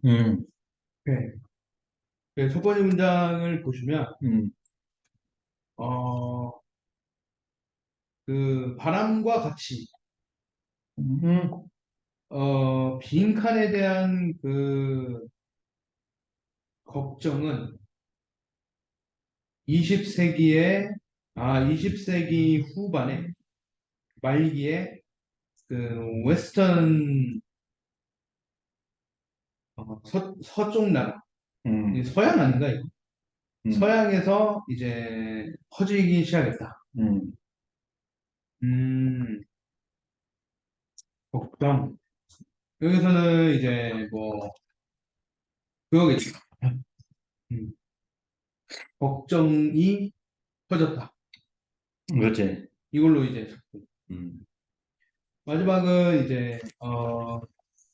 음, 네. 첫 번째 문장을 보시면, 음, 어, 그, 바람과 같이, 음, 빈칸에 대한 그 걱정은 20세기 후반에, 말기에, 그, 웨스턴, 서쪽 나라, 이 음, 서양 아닌가, 이거? 음, 서양에서 이제 퍼지기 시작했다. 음, 음, 걱정. 여기서는 이제 뭐, 그거겠죠. 음, 걱정이 퍼졌다. 그렇지. 이걸로 이제 잡고. 음, 마지막은 이제,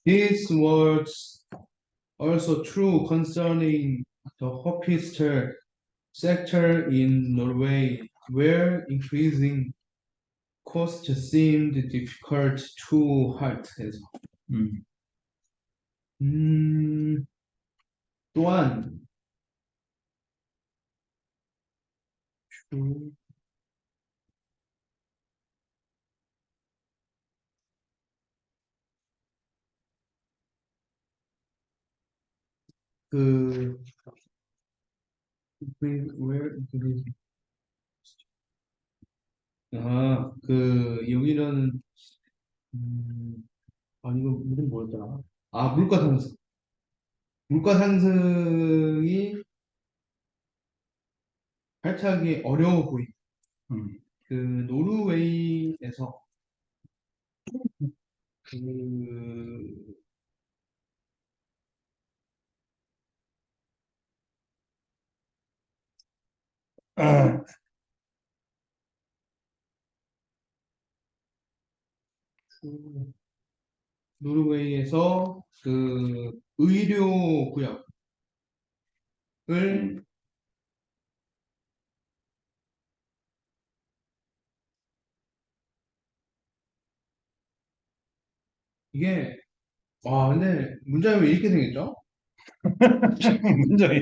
These words also true concerning the Hopister sector in Norway, where increasing cost seemed difficult to halt. 해서. 음, 음, 또한, 그, where increasing 여기는, 이거 이름 뭐였더라? 물가 상승. 물가 상승이 발차기 어려워 보인. 음. 그, 노르웨이에서, 그, 아, 노르웨이에서 그, 의료 구역을, 음, 이게, 근데 문장이 왜 이렇게 생겼죠? 문장이,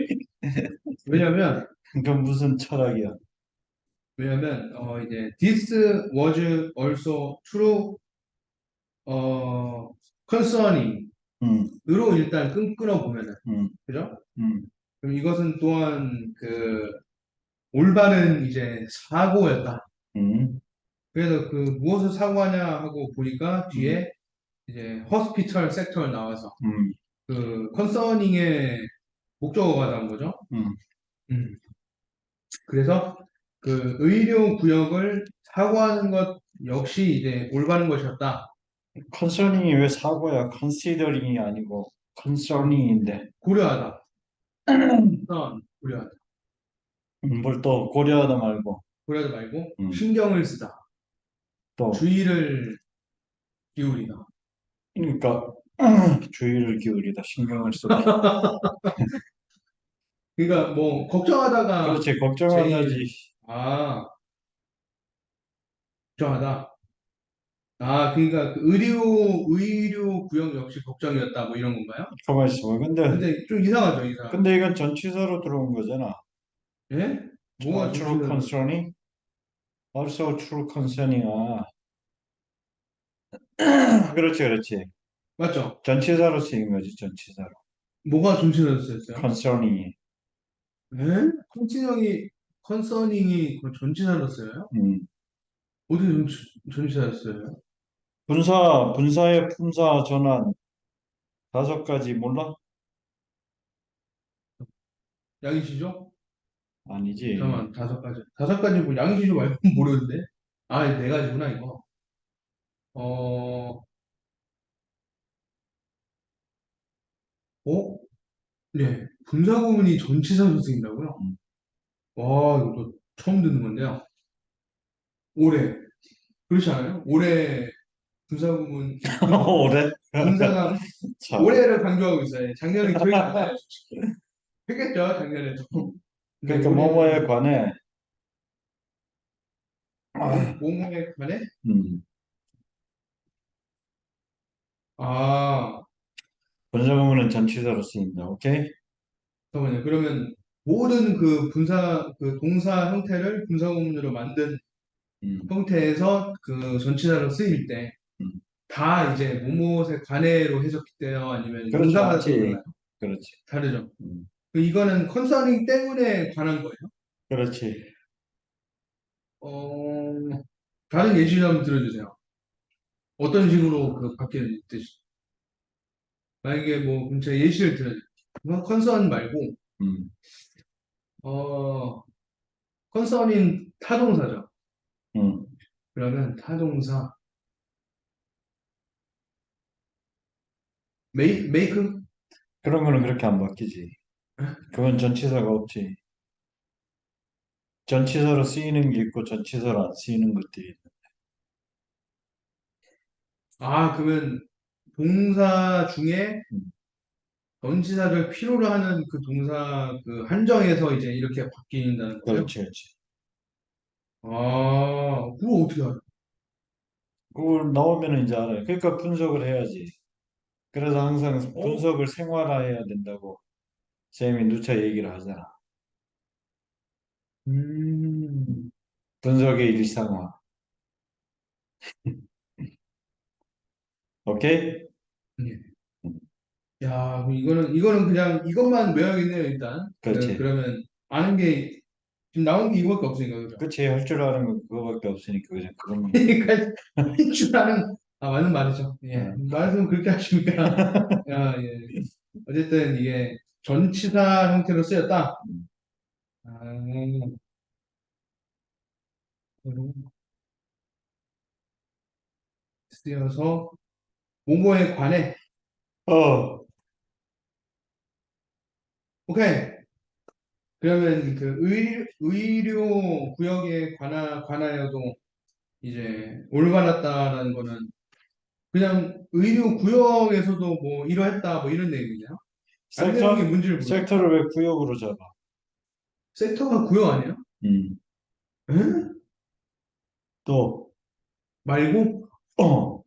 왜냐면, 그 무슨 철학이야? 이제, this was also true, 어, concerning, 음, 으로 일단 끊어보면은, 음, 그죠? 음, 그럼 이것은 또한 그 올바른 이제 사고였다. 음, 그래서 그 무엇을 사고하냐 하고 보니까 음, 뒤에 이제 호스피털 섹터를 나와서 음, 그 컨서닝의 목적어가 나온 거죠. 음. 음. 그래서 그 의료 구역을 사고하는 것 역시 이제 올바른 것이었다. 컨서닝이 왜 사고야? 컨시더링이 아니고 컨서닝인데 고려하다. 고려하다. 뭘 또 고려하다 말고 고려하다 말고 음, 신경을 쓰다. 또 주의를 기울이다. 그러니까 주의를 기울이다 신경을 쓰다. 그러니까 뭐 걱정하다가 그렇지 걱정하다지. 제일 아 걱정하다. 그러니까 그 의료 구역 역시 걱정이었다 뭐 이런 건가요? 가만 있어봐. 근데 근데 좀 이상하죠, 이상. 근데 이건 전치사로 들어온 거잖아. 예? 뭐가 true 정치는 concerning, also true concerning아. 그렇지 그렇지. 맞죠? 전치사로 쓰인 거지 전치사로. 뭐가 정치사였어요? concerning이. 예? 컨서닝이 그 전치사로 써요? 음. 어떻게 전치사였어요? 분사의 품사 전환 다섯 가지 몰라? 양이시죠? 아니지. 잠깐만, 다섯 가지. 다섯 가지 뭐 양이시죠 말고 모르는데. 네 가지구나 이거. 어, 어? 네. 분사구문이 전치사로 쓰인다고요? 음. 와, 이거 처음 듣는 건데요. 올해. 그렇지 않아요? 올해 분사구문, 오래? 분사가 참. 올해를 강조하고 있어요. 작년에 기억이 안 나요. 했겠죠, 작년에도. 근데 그러니까 뭐뭐에 올해는 관해 아, 뭐뭐에 관해? 음. 아, 분사구문은 전치사로 쓰인다. 오케이? 잠깐만요. 그러면 모든 그 그 동사 형태를 분사구문으로 만든 음, 형태에서 그 전치사로 쓰일 때 음. 다 이제 무엇에 관해로 해석이 돼요? 아니면 그렇지 용사마다 또 않지. 달라요? 그렇지. 다르죠. 음, 이거는 컨서닝 때문에 관한 거예요. 그렇지. 어, 다른 예시 좀 들어주세요. 어떤 식으로 그 바뀌는 뜻이? 만약에 뭐, 그럼 제가 예시를 들어요. 컨선 말고, 음, 어, 컨선인 타동사죠. 음. 그러면 타동사, 메이크? 그런 거는 그렇게 안 바뀌지. 그건 전치사가 없지. 전치사로 쓰이는 게 있고 전치사로 안 쓰이는 것들이 있는. 아, 그러면 동사 중에 음, 전치사를 필요로 하는 그 동사 그 한정에서 이제 이렇게 바뀐다는 거예요? 그렇지, 그렇지. 아, 그거 어떻게 알아요? 그걸 나오면 이제 알아요. 그러니까 분석을 해야지. 그래서 항상 어? 분석을 생활화해야 된다고 쌤이 누차 얘기를 하잖아. 음, 분석의 일상화. 오케이? 예. 음, 야, 그럼 이거는 그냥 이것만 외워야겠네요, 일단. 그렇지. 그러면 아는 게, 지금 나온 게 이거밖에 없으니까, 그죠? 그치. 할 줄 아는 건 그거밖에 없으니까 그냥 그것만. 그러니까, 할줄 아는, 맞는 말이죠. 예. 어. 말씀 그렇게 하십니까? 야, 예. 어쨌든 이게 전치사 형태로 쓰였다. 음. 아, 쓰여서, 모모에 관해. 어, 오케이. 그러면 그 의료 구역에 관하여도 이제 올바랐다라는 거는 그냥 의료 구역에서도 뭐 이러했다 뭐 이런 내용이냐? 안 내용이 섹터? 뭔지를 모르겠어. 섹터를 왜 구역으로 잡아? 섹터가 구역 아니야? 음. 에? 또, 말고? 어,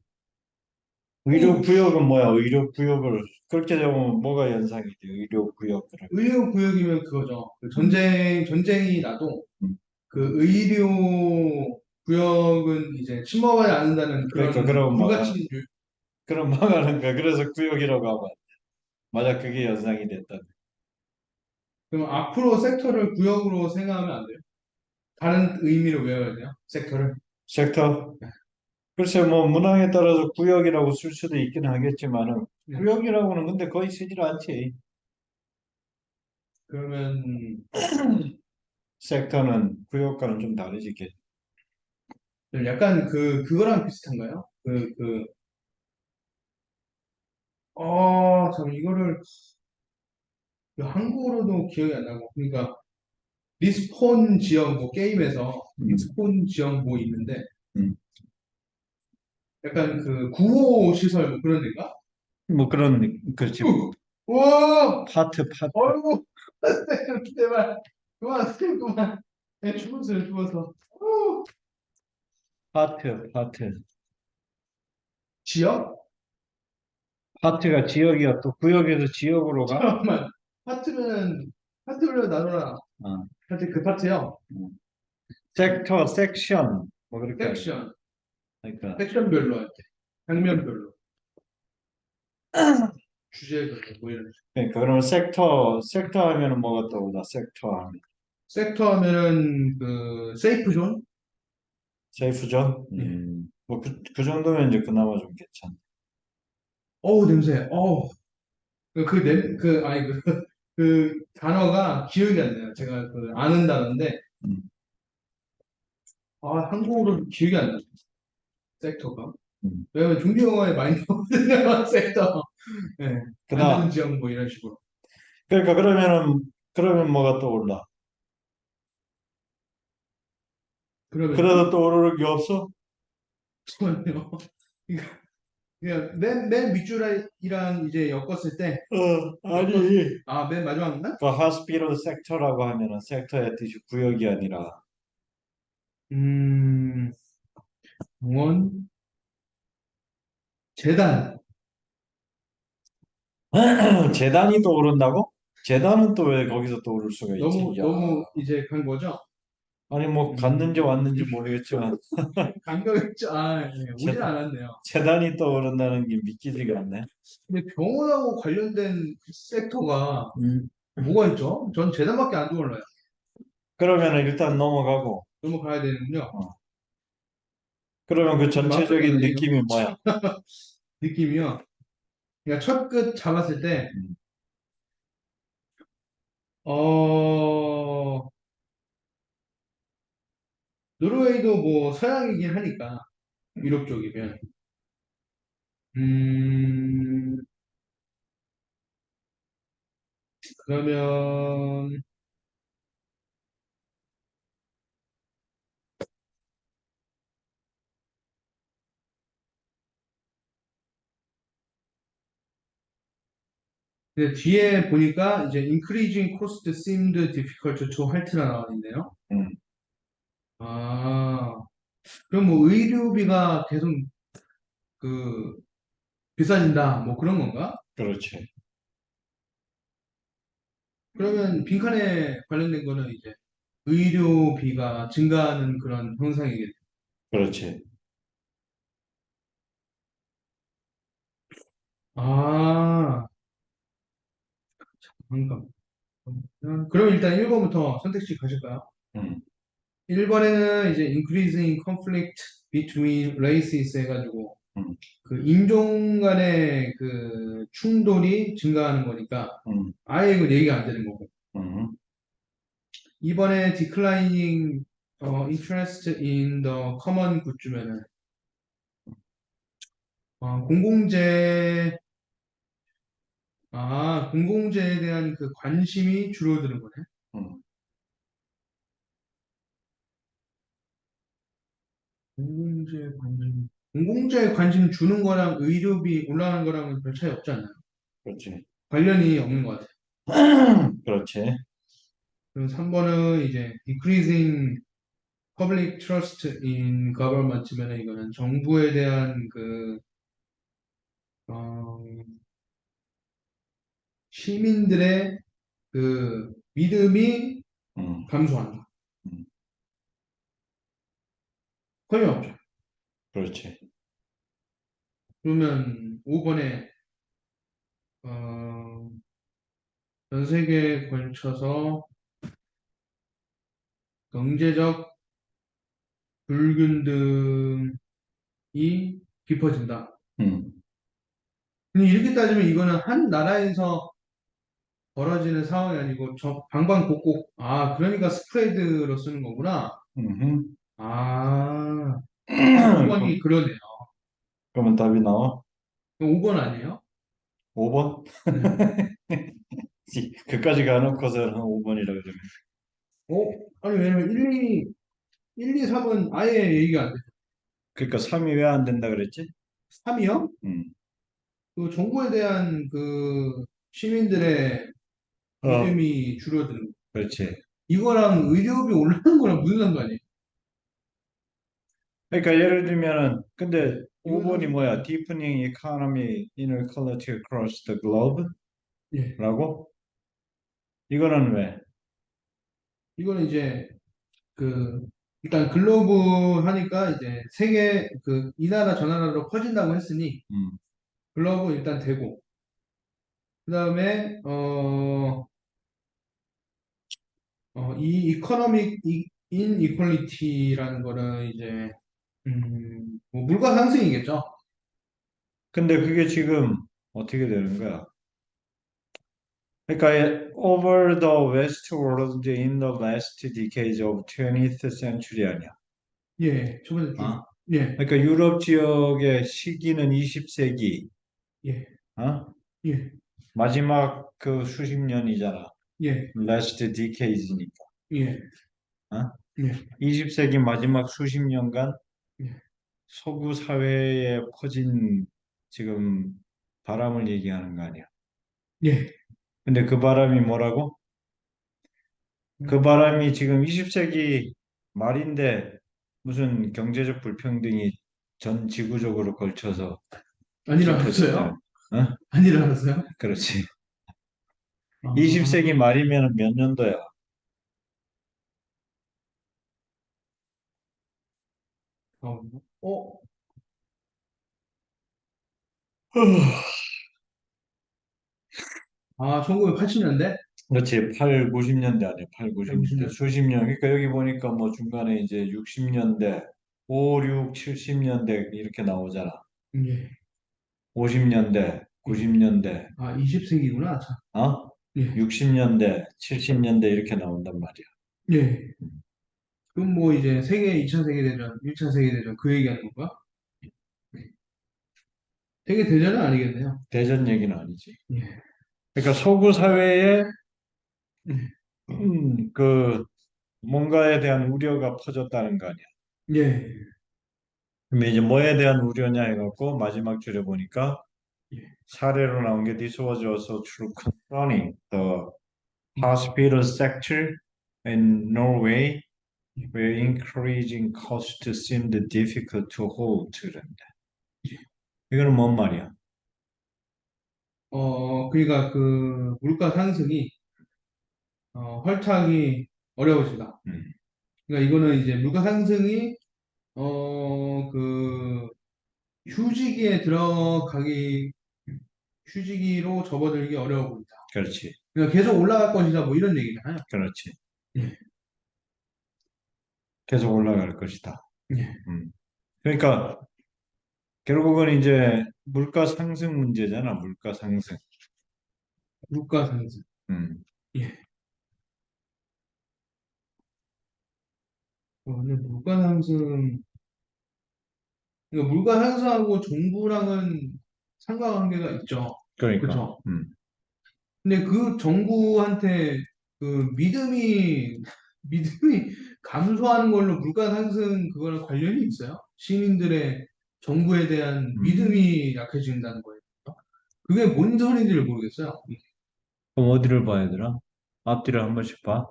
의료 어, 구역은 뭐야? 의료 구역을 그렇게 잡으면 뭐가 연상이 돼? 의료 구역을. 의료 구역이면 그거죠. 그 음. 전쟁이 나도 음. 그 의료 구역은 이제 침범하지 않는다는 그러니까 그런 그럼 막아. 불가침 그럼 막하는 거야. 그래서 구역이라고 하면 맞아. 그게 연상이 됐다. 그럼 앞으로 섹터를 구역으로 생각하면 안 돼요? 다른 의미로 외워야 돼요? 섹터를? 섹터? 글쎄 뭐 문항에 따라서 구역이라고 쓸 수도 있긴 하겠지만은 네. 구역이라고는 근데 거의 쓰질 않지. 그러면 섹터는 구역과는 좀 다르지. 약간 그거랑 비슷한가요? 참, 이거를 한국어로도 기억이 안 나고. 그러니까, 리스폰 지역, 뭐, 게임에서 음, 리스폰 지역 뭐 있는데, 음. 약간 그 구호 시설 뭐 그런 데인가? 뭐 그런 그렇지. 우와! 파트 어이구! 제발. 그만, 그만. 죽었어요, 죽어서. 파트 지역? 파트가 지역이야. 또 구역에서 지역으로 가? 잠깐만. 파트를 나눠라. 어. 파트, 그 파트요. 음. 섹터, 섹션 뭐 그렇게 하죠. 섹션. 그러니까 섹션별로 할 때. 장면별로. 주제별로. 뭐 이런. 그러니까 그러면 섹터 하면은 뭐가 떠오르나? 섹터 하면 섹터 하면은 그 세이프 존? 세이프존? 예. 뭐그 정도면 이제 그나마 좀 괜찮네. 어우 냄새. 어우 아니 그 단어가 기억이 안 나요. 제가 그 아는 단어인데 음, 한국어로 기억이 안 나요. 섹터가. 음. 왜냐면 종교 영화에 많이 나오거든요. 섹터. 예. 안전 그다 지역 뭐 이런 식으로. 그러니까 그러면 뭐가 떠올라? 그러면요. 그래도 떠오르는 게 없어? 잠깐만요. 그냥 맨 밑줄이랑 이제 엮었을 때 엮었 아니. 맨 마지막인가? 그 hospital 섹터라고 하면은 섹터의 뜻이 구역이 아니라 음, 병원, 재단. 재단이 떠오른다고? 재단은 또 왜 거기서 떠오를 수가 있지? 너무 야, 너무 이제 간 거죠? 아니 뭐 갔는지 음, 왔는지 모르겠지만 간거겠죠? 아, 예, 오진 재단, 않았네요. 재단이 떠오른다는 게 믿기지가 않네. 근데 병원하고 관련된 섹터가 음. 뭐가 있죠? 전 재단밖에 안 떠올라요. 그러면은 일단 넘어가고, 넘어가야 되는군요. 어. 그러면 그 전체적인 막판이다, 얘기 너무 느낌이 뭐야? 느낌이요. 그러니까 첫 끝 잡았을 때, 음, 어, 노르웨이도 뭐 서양이긴 하니까, 유럽 쪽이면. 음, 그러면, 근데 뒤에 보니까 이제 increasing cost seemed difficult to halt라 나와 있네요. 음, 아, 그럼 뭐 의료비가 계속 그 비싸진다, 뭐 그런 건가? 그렇지, 그러면 빈칸에 관련된 거는 이제 의료비가 증가하는 그런 현상이겠죠. 그렇지. 아, 잠깐. 그럼 일단 1번부터 선택지 가실까요? 음, 1번에는 이제 increasing conflict between races 해가지고 음, 그 인종 간의 그 충돌이 증가하는 거니까 음, 아예 이거 얘기가 안 되는 거고. 음, 2번에 declining interest in the common 굿즈면은 공공재 공공재에 대한 그 관심이 줄어드는 거네. 음. 공공재에 관심 주는 거랑 의료비 올라가는 거랑은 별 차이 없지 않나요? 그렇지, 관련이 없는 것 같아요. 그렇지. 그럼 3번은 이제 decreasing public trust in government면은 이거는 정부에 대한 그 어, 시민들의 그 믿음이 음, 감소한다. 음, 거의 없죠. 그렇지. 그러면 5번에 전 세계에 걸쳐서 경제적 불균등이 깊어진다. 음, 근데 이렇게 따지면 이거는 한 나라에서 벌어지는 상황이 아니고 방방곡곡 그러니까 스프레드로 쓰는 거구나. 음. 아, 그럼, 5번이 그러네요. 그러면 답이 나와? 5번 아니에요? 5번? 네. 그까지 가놓고서는 5번이라 그러면. 아니, 왜냐면 1, 2, 3은 아예 얘기가 안 돼. 그러니까 3이 왜 안 된다 그랬지? 3이요? 음. 그 정부에 대한 그 시민들의 어, 믿음이 줄어드는 거. 그렇지. 이거랑 의료비 올라가는 거랑 무슨 상관이에요? 그러니까 예를 들면은, 근데 이건 5번이 뭐야? 상관없죠. Deepening economy inequality across the globe? 예. 라고? 이거는 왜? 이거는 이제 그 일단 글로브 하니까 이제 세계 그 이 나라 저 나라로 퍼진다고 했으니 음, 글로브 일단 되고 그다음에 이 이코노믹 인이퀄리티라는 거는 이제 뭐 물가 상승이겠죠. 근데 그게 지금 어떻게 되는 거야? 그러니까 over the west world in the last decades of 20th century 아니야? 예, 저번에 좀 어? 예, 그러니까 유럽 지역의 시기는 20세기, 예, 어? 예, 마지막 그 수십 년이잖아. 예, last decades니까. 예, 어? 예, 20세기 마지막 수십 년간 예, 서구 사회에 퍼진 지금 바람을 얘기하는 거 아니야. 예. 근데 그 바람이 뭐라고? 그 바람이 지금 20세기 말인데 무슨 경제적 불평등이 전 지구적으로 걸쳐서 안 짙어졌다. 일어났어요? 어? 안 일어났어요? 그렇지. 아, 20세기 말이면 몇 년도야? 어? 아, 1980년대? 그렇지. 8, 90년대 아니야. 8, 90년대. 150년? 수십 년. 그러니까 여기 보니까 뭐 중간에 이제 60년대, 5, 6, 70년대 이렇게 나오잖아. 예. 50년대, 예. 90년대, 아, 20세기구나. 참. 어? 예. 60년대, 70년대 이렇게 나온단 말이야. 예. 그럼 뭐 이제 세계 2차 세계대전, 1차 세계대전 그 얘기하는 건가? 세계대전은 아니겠네요. 대전 얘기는 아니지. 예. 그러니까 서구 사회에 예. 그 뭔가에 대한 우려가 퍼졌다는 거 아니야. 예. 근데 이제 뭐에 대한 우려냐 해갖고 마지막 줄에 보니까 예. 사례로 나온 게 This was also true confronting the 음. hospital sector in Norway 예. where increasing costs seemed difficult to hold. 그런데 이거는 뭔 말이야? 그러니까 그 물가 상승이 헐떡이 어려워지다. 음, 그러니까 이거는 이제 물가 상승이 그 휴지기에 들어가기 휴지기로 접어들기 어려워 보인다. 그렇지, 그러니까 계속 올라갈 것이다. 뭐 이런 얘기잖아요. 그렇지. 예. 계속 올라갈 것이다. 예. 음. 그러니까 결국은 이제 물가 상승 문제잖아. 물가 상승. 물가 상승. 음, 예. 근데 물가 상승 그러니까 물가 상승하고 정부랑은 상관관계가 있죠. 그러니까. 그렇죠? 근데 그 정부한테 그 믿음이 감소하는 걸로 물가 상승 그거랑 관련이 있어요? 시민들의 정부에 대한 음. 믿음이 약해진다는 거예요. 그게 뭔 소리인지를 모르겠어요. 그럼 어디를 봐야 되나? 앞뒤를 한 번씩 봐.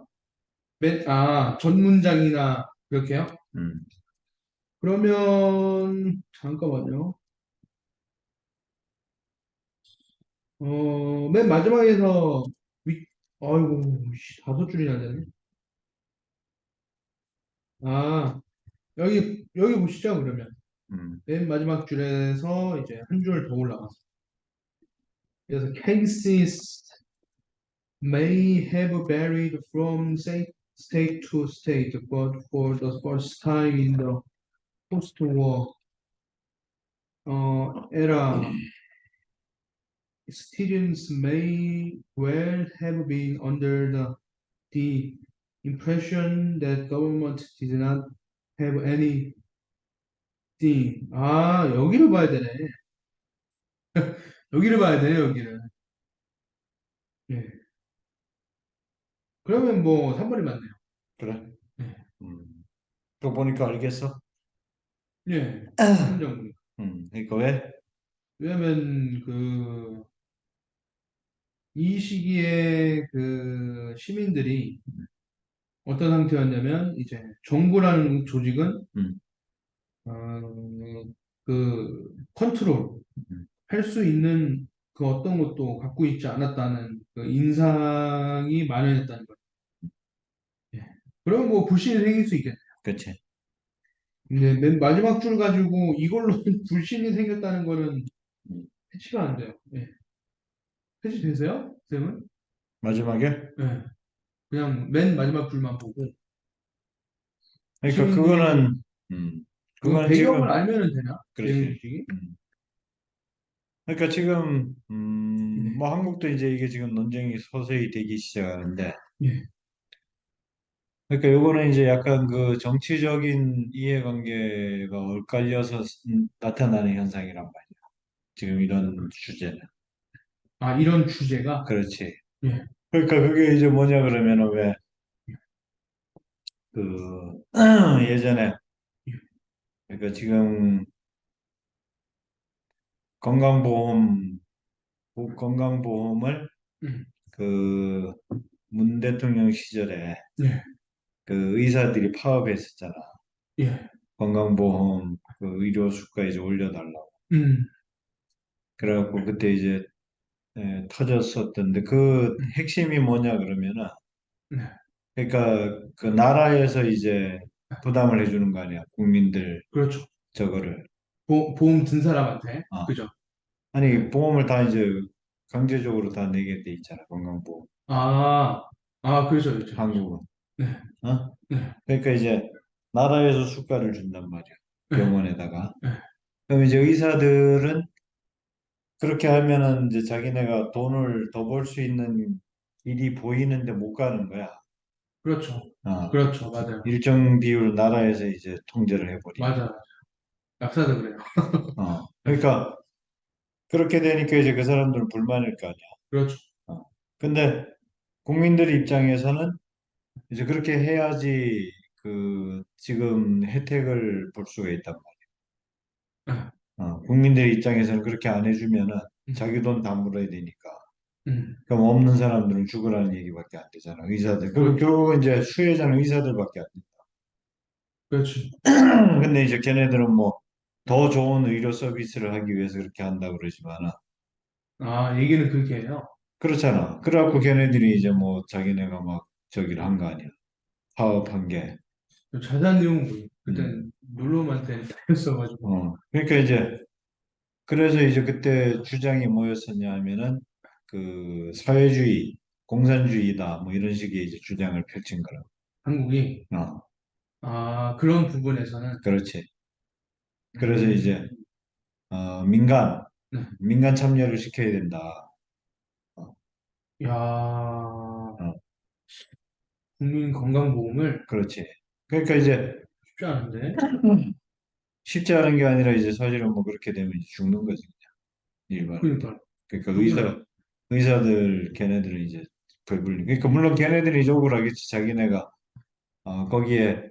전 문장이나 그렇게요? 음. 그러면 잠깐만요. 맨 마지막에서 아이고, 씨, 5줄이나 되네. 아, 여기 보시죠, 그러면. 음. 맨 마지막 줄에서 이제 한 줄 더 올라가서. 그래서 cases may have varied from state to state, but for the first time in the post-war era, citizens may well have been under the impression that government did not have anything. 여기를 봐야 되네. 여기를 봐야 되네, 여기를. 예. 그러면 뭐 3번이 맞네요. 그래. 예. 음. 그거 보니까 알겠어. 예. 한 문장 보니까. 그러니까 왜? 왜냐면 이 시기에 그 시민들이 어떤 상태였냐면 이제 정부라는 조직은 음. 컨트롤 음. 할 수 있는 그 어떤 것도 갖고 있지 않았다는 그 인상이 만연했다는 거예요. 예. 그러면 뭐 불신이 생길 수 있겠네요. 그치. 근데 맨 마지막 줄 가지고 이걸로 불신이 생겼다는 거는 음. 해치가 안 돼요. 예. 해치 되세요? 쌤은? 마지막에? 예. 그냥 맨 마지막 줄만 보고 그러니까 시민들이 음, 그 그거는 배경을 지금, 알면은 되나? 내용 그렇지. 지식이? 음. 그러니까 지금, 네. 뭐 한국도 이제 이게 지금 논쟁이 서서히 되기 시작하는데, 예. 그러니까 요거는 이제 약간 그 정치적인 이해관계가 엇갈려서 나타나는 현상이란 말이야. 지금 이런 주제는. 이런 주제가 그렇지. 예. 그러니까 그게 이제 뭐냐 그러면은 왜, 그, 예전에, 예. 그러니까 지금 건강보험, 건강보험을 음. 그 문 대통령 시절에 예. 그 의사들이 파업했었잖아. 예. 건강보험 그 의료 수가 이제 올려달라고. 음. 그래갖고 그때 이제 터졌었던데 그 음, 핵심이 뭐냐 그러면은 네, 그러니까 그 나라에서 이제 부담을 해주는 거 아니야 국민들 그렇죠. 저거를 보험 든 사람한테, 어. 그죠? 네. 아니 보험을 다 이제 강제적으로 다 내게 돼 있잖아 건강보험 아, 그렇죠, 그렇죠, 그렇죠. 한국은 네, 어? 네, 그러니까 이제 나라에서 수가를 준단 말이야 네, 병원에다가 네. 그럼 이제 의사들은 그렇게 하면은 이제 자기네가 돈을 더 벌 수 있는 일이 보이는데 못 가는 거야. 그렇죠. 어, 그렇죠. 맞아요. 일정 비율 나라에서 이제 통제를 해버리니까. 맞아. 약사도 그래요. 네, 그러니까 그렇게 되니까 이제 그 사람들은 불만일 거 아니야. 그렇죠. 어. 근데 국민들 입장에서는 이제 그렇게 해야지 그 지금 혜택을 볼 수가 있단 네, 말이야. 국민들 입장에서는 그렇게 안 해주면은 음, 자기 돈 다 물어야 되니까. 음, 그럼 없는 사람들은 죽으라는 얘기밖에 안 되잖아. 의사들. 그리고 그렇죠. 결국은 이제 수혜자는 의사들밖에 안 돼. 그렇지. 근데 이제 걔네들은 뭐 더 좋은 의료 서비스를 하기 위해서 그렇게 한다 그러지만은 얘기는 그렇게 해요. 그렇잖아. 그래갖고 걔네들이 이제 뭐 자기네가 막 저기를 한 거 아니야. 파업한 게. 자세한 내용은 뭐예요? 음. 그땐 놀러만테 다녔어가지고. 그러니까 이제 그래서 이제 그때 주장이 뭐였었냐 하면은 그 사회주의, 공산주의다 뭐 이런 식의 이제 주장을 펼친 거라. 한국이, 어, 그런 부분에서는, 그렇지. 그래서 음, 이제 민간 네. 민간 참여를 시켜야 된다. 어, 야, 어, 국민건강보험을 그렇지. 그러니까 이제 쉽지 않은데. 쉽지 않은 게 아니라 이제 사실은 뭐 그렇게 되면 이제 죽는 거지 그냥 일반은. 그러니까, 그러니까 누구나, 의사들 걔네들은 이제 배불리. 그러니까 물론 걔네들이 이제 억울하겠지. 자기네가 거기에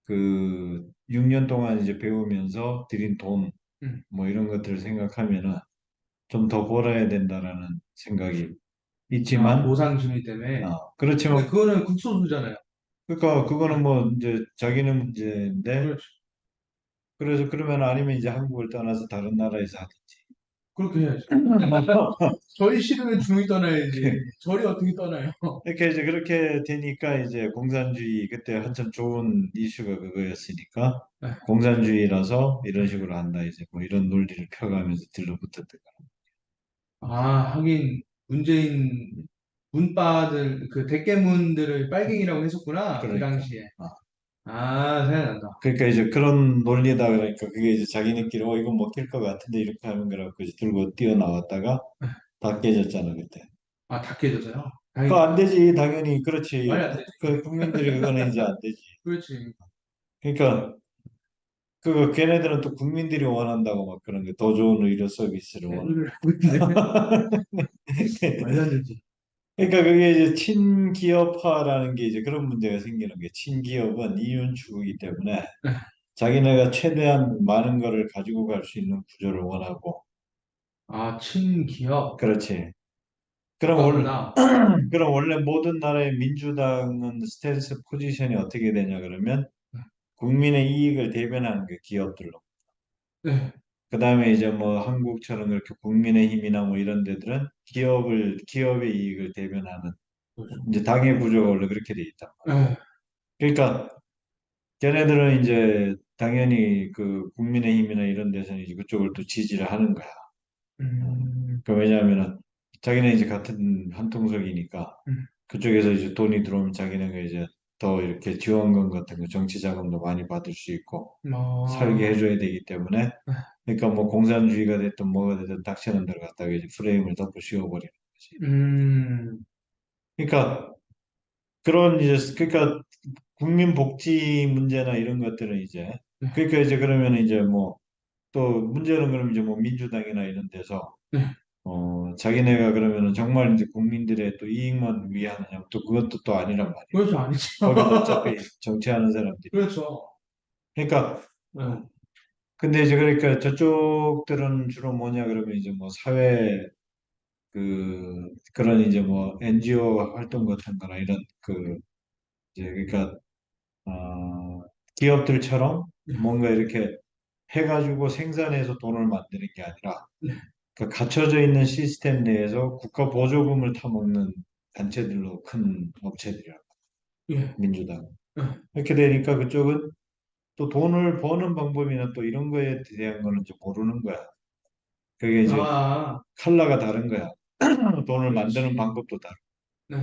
그 6년 동안 이제 배우면서 들인 돈 음, 뭐 이런 것들을 생각하면은 좀 더 벌어야 된다라는 생각이 있지만 보상심의 때문에. 근데 그렇지만 그거는 국소수잖아요. 그러니까 그거는 네, 뭐 이제 자기는 문제인데 그렇죠. 그래서 그러면 아니면 이제 한국을 떠나서 다른 나라에서 하든지. 그렇게 해야죠. 절이 싫으면 중이 떠나야지. 절이 어떻게 떠나요? 이렇게 이제 그렇게 되니까 이제 공산주의 그때 한참 좋은 이슈가 그거였으니까 네. 공산주의라서 이런 식으로 한다 이제 뭐 이런 논리를 펴가면서 들러붙었던 거야. 하긴, 문재인 음, 문바들, 그 대깨문들을 빨갱이라고 했었구나. 그 그러니까. 당시에. 어. 생각난다. 그러니까 이제 그런 논리다 그러니까 그게 이제 자기네끼리 이건 먹힐 것 같은데 이렇게 하는 거라고 이제 들고 뛰어나왔다가 다 깨졌잖아 그때. 다 깨져서요? 그거 다행이다. 안 되지 당연히 말이 그렇지. 안 되지. 그 국민들이 그거는 이제 안 되지. 그렇지. 그러니까 그거 걔네들은 또 국민들이 원한다고 막 그런 게 더 좋은 의료 서비스를 원하는. 개소리를 하고 있네. 말도 안 되지. 그러니까 그게 이제 친기업화라는 게 이제 그런 문제가 생기는 게 친기업은 이윤 추구이기 때문에 자기네가 최대한 많은 거를 가지고 갈 수 있는 구조를 원하고 친기업. 그렇지. 그럼 복잡하다. 그럼 원래 모든 나라의 민주당은 스탠스 포지션이 어떻게 되냐 그러면 국민의 이익을 대변하는 게 기업들로. 네. 그다음에 이제 뭐 한국처럼 그렇게 국민의힘이나 뭐 이런 데들은 기업의 이익을 대변하는 그렇죠. 이제 당의 구조가 원래 그렇게 돼 있단 말이에요. 네. 그러니까 걔네들은 이제 당연히 그 국민의힘이나 이런 데서는 이제 그쪽을 또 지지를 하는 거야. 음, 그 왜냐하면은 자기네 이제 같은 한 통속이니까 음, 그쪽에서 이제 돈이 들어오면 자기네가 이제 더 이렇게 지원금 같은 거 정치 자금도 많이 받을 수 있고 살게 어, 해줘야 되기 때문에 그러니까 뭐 공산주의가 됐든 뭐가 됐든 닥치는 대로 갖다가 이제 프레임을 덮고 씌워버리는 거지. 음, 그러니까 그런 이제 그러니까 국민 복지 문제나 이런 것들은 이제 네, 그러니까 이제 그러면 이제 뭐 또 문제는 그럼 이제 뭐 민주당이나 이런 데서 네. 자기네가 그러면은 정말 이제 국민들의 또 이익만 위하느냐 또 그것도 또 아니란 말이에요. 그렇죠. 아니죠. 거기도 어차피 정치하는 사람들이. 그렇죠. 그러니까 네. 근데 이제 그러니까 저쪽들은 주로 뭐냐 그러면 이제 뭐 사회 그런 이제 뭐 NGO 활동 같은 거나 이런 이제 그러니까 기업들처럼 네. 뭔가 이렇게 해가지고 생산해서 돈을 만드는 게 아니라 그 갖춰져 있는 시스템 내에서 국가 보조금을 타먹는 단체들로 큰 업체들이라고 예. 민주당. 예. 이렇게 되니까 그쪽은 또 돈을 버는 방법이나 또 이런 거에 대한 거는 이제 모르는 거야. 그게 이제 아, 칼라가 다른 거야. 돈을 만드는 그렇지. 방법도 다르고. 네.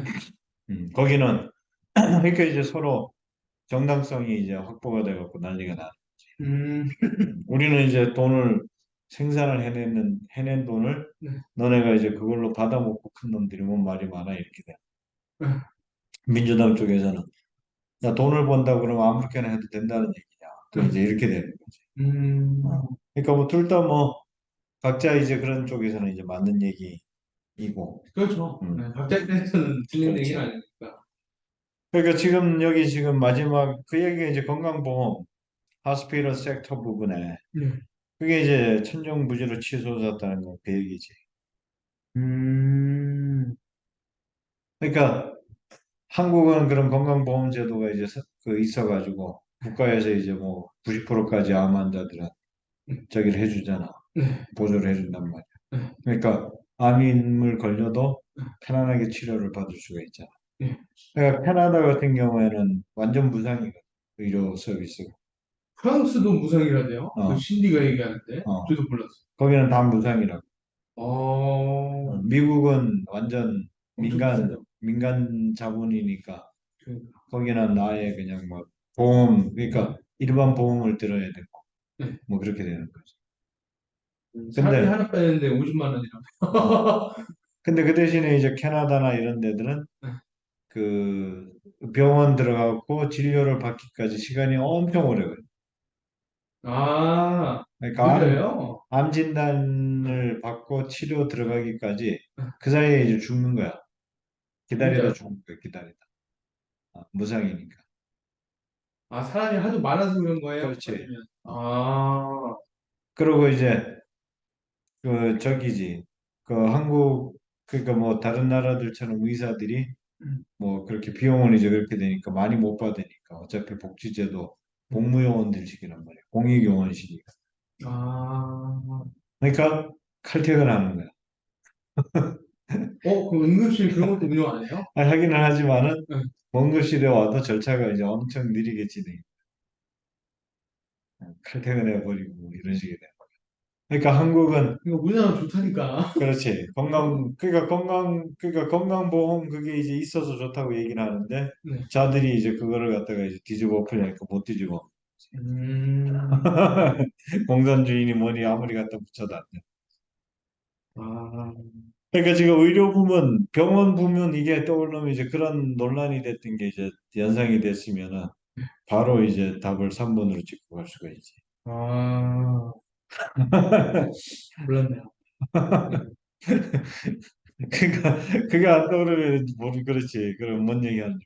거기는 그러니까 이제 서로 정당성이 이제 확보가 돼갖고 난리가 나. 음, 우리는 이제 돈을 생산을 해낸 돈을 네. 너네가 이제 그걸로 받아먹고 큰 놈들이 뭔 말이 많아 이렇게 돼. 네. 민주당 쪽에서는 야 돈을 번다 그러면 아무렇게나 해도 된다는 얘기냐. 또 네. 이제 이렇게 되는 거지. 음, 그러니까 뭐 둘 다 뭐 각자 이제 그런 쪽에서는 이제 맞는 얘기이고. 그렇죠. 음, 네. 각자 입장에서는 틀린 얘기는 그렇지. 아니니까. 그러니까 지금 여기 지금 마지막 그 얘기가 이제 건강보험 하스피럴 섹터 부분에 네. 그게 이제 천정부지로 치솟았다는 거 그 얘기지. 음, 그러니까 한국은 그런 건강보험 제도가 이제 그 있어가지고 국가에서 이제 뭐 90%까지 암 환자들은 저기를 해주잖아. 네. 보조를 해준단 말이야. 네. 그러니까 암임을 걸려도 편안하게 치료를 받을 수가 있잖아. 네. 그러니까 캐나다 같은 경우에는 완전 무상이거든. 의료 서비스가. 프랑스도 무상이라대요. 그 어, 신디가 얘기하는데. 어. 저도 몰랐어요. 거기는 다 무상이라고. 어, 미국은 완전 엄청 비싸죠. 민간 자본이니까 그러니까. 거기는 아예 그냥 뭐 보험, 네. 그러니까 일반 보험을 들어야 되고 네. 뭐 그렇게 되는 거지. 살이 근데, 하나 빼는데 50만 원이라. 어, 근데 그 대신에 이제 캐나다나 이런 데들은 그 병원 들어가고 진료를 받기까지 시간이 엄청 오래 걸려. 아, 그러니까 느려요? 암 진단을 받고 치료 들어가기까지 그 사이에 이제 죽는 거야. 기다리다 진짜요? 죽는 거야, 기다리다. 무상이니까. 아, 사람이 하도 많아서 그런 거예요? 그렇지. 아니면, 어. 아, 그리고 이제 그 저기지. 그 한국 그러니까 뭐 다른 나라들처럼 의사들이 음, 뭐 그렇게 비용을 이제 그렇게 되니까 많이 못 받으니까 어차피 복지제도 복무요원들식이란 말이야. 공익요원식이니까. 아, 그러니까 칼퇴근하는 거야. 그 응급실 그런 것도 운영 안 해요? 하기는 하지만은 네. 원고실에 와도 절차가 이제 엄청 느리게 진행. 칼퇴근해 버리고 뭐 이런 식이 돼. 그러니까 한국은 이거 우리나라 좋다니까. 그렇지. 그러니까 건강보험 그게 이제 있어서 좋다고 얘기는 하는데 네. 자들이 이제 그거를 갖다가 이제 뒤집어 엎으려니까 못 뒤집어. 음, 공산주의니 뭐니 아무리 갖다 붙여도 안 돼. 아, 그러니까 지금 의료 부문, 병원 부문 이게 떠오르면 이제 그런 논란이 됐던 게 이제 연상이 됐으면은 바로 이제 답을 3번으로 짚고 갈 수가 있지. 아, 몰랐네요. 네. 그러니까 그게 안 떠오르면 모르 그렇지. 그럼 뭔 얘기하는지.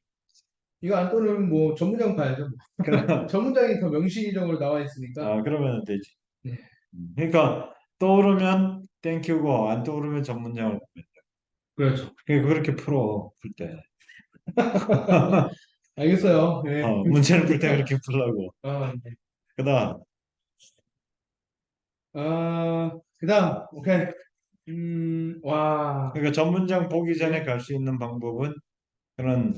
이거 안 떠오르면 뭐 전문장 봐야죠. 그럼 전문장이 더 명시적으로 나와 있으니까. 그러면 되지. 네. 그러니까 떠오르면 땡큐고 안 떠오르면 전문장을 보면 돼. 그렇죠. 그러니까 그렇게 풀 때. 알겠어요. 네. 문제를 풀 때 그렇게 풀라고. 아, 네. 그다음 그다음, 오케이. 와, 그러니까 전문장 보기 전에 네. 갈 수 있는 방법은 그런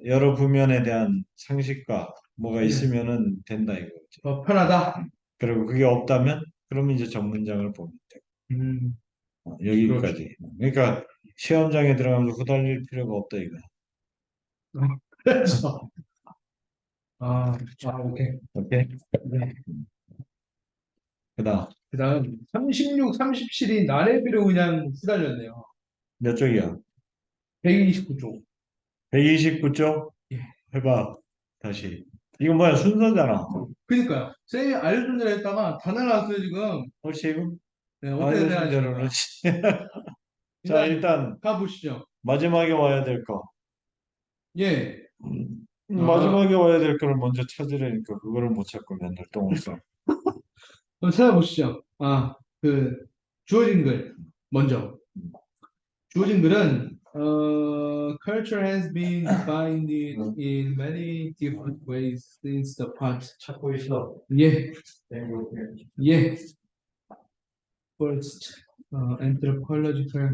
여러 부면에 대한 상식과 뭐가 네. 있으면은 된다 이거지. 더 편하다. 그리고 그게 없다면 그러면 이제 전문장을 보면 돼. 음, 그렇죠. 여기까지. 그러니까 시험장에 들어가면서 후달릴 필요가 없다 이거야. 그렇죠. 오케이. 오케이? 네. 그다음 그다음 36, 37이 나래비로 그냥 후달렸네요. 몇 쪽이야? 129쪽. 129쪽? 예. 해봐. 다시. 이거 뭐야? 순서잖아. 그니까요. 쌤이 알려준 대로 했다가 다 날라왔어요, 지금. 혹시 이거? 네, 어떻게 알려준 대로는. 생각하십니까? 자, 일단 일단 가보시죠. 마지막에 와야 될 거. 예. 아, 마지막에 와야 될 거를 먼저 찾으려니까 그거를 못 찾고 맨날 똥을 싸. 한번 찾아보시죠. 그 주어진 글 먼저. 주어진 글은 culture has been defined in many different ways since the past. 찾고 있어. 예, 네, 예. first anthropological.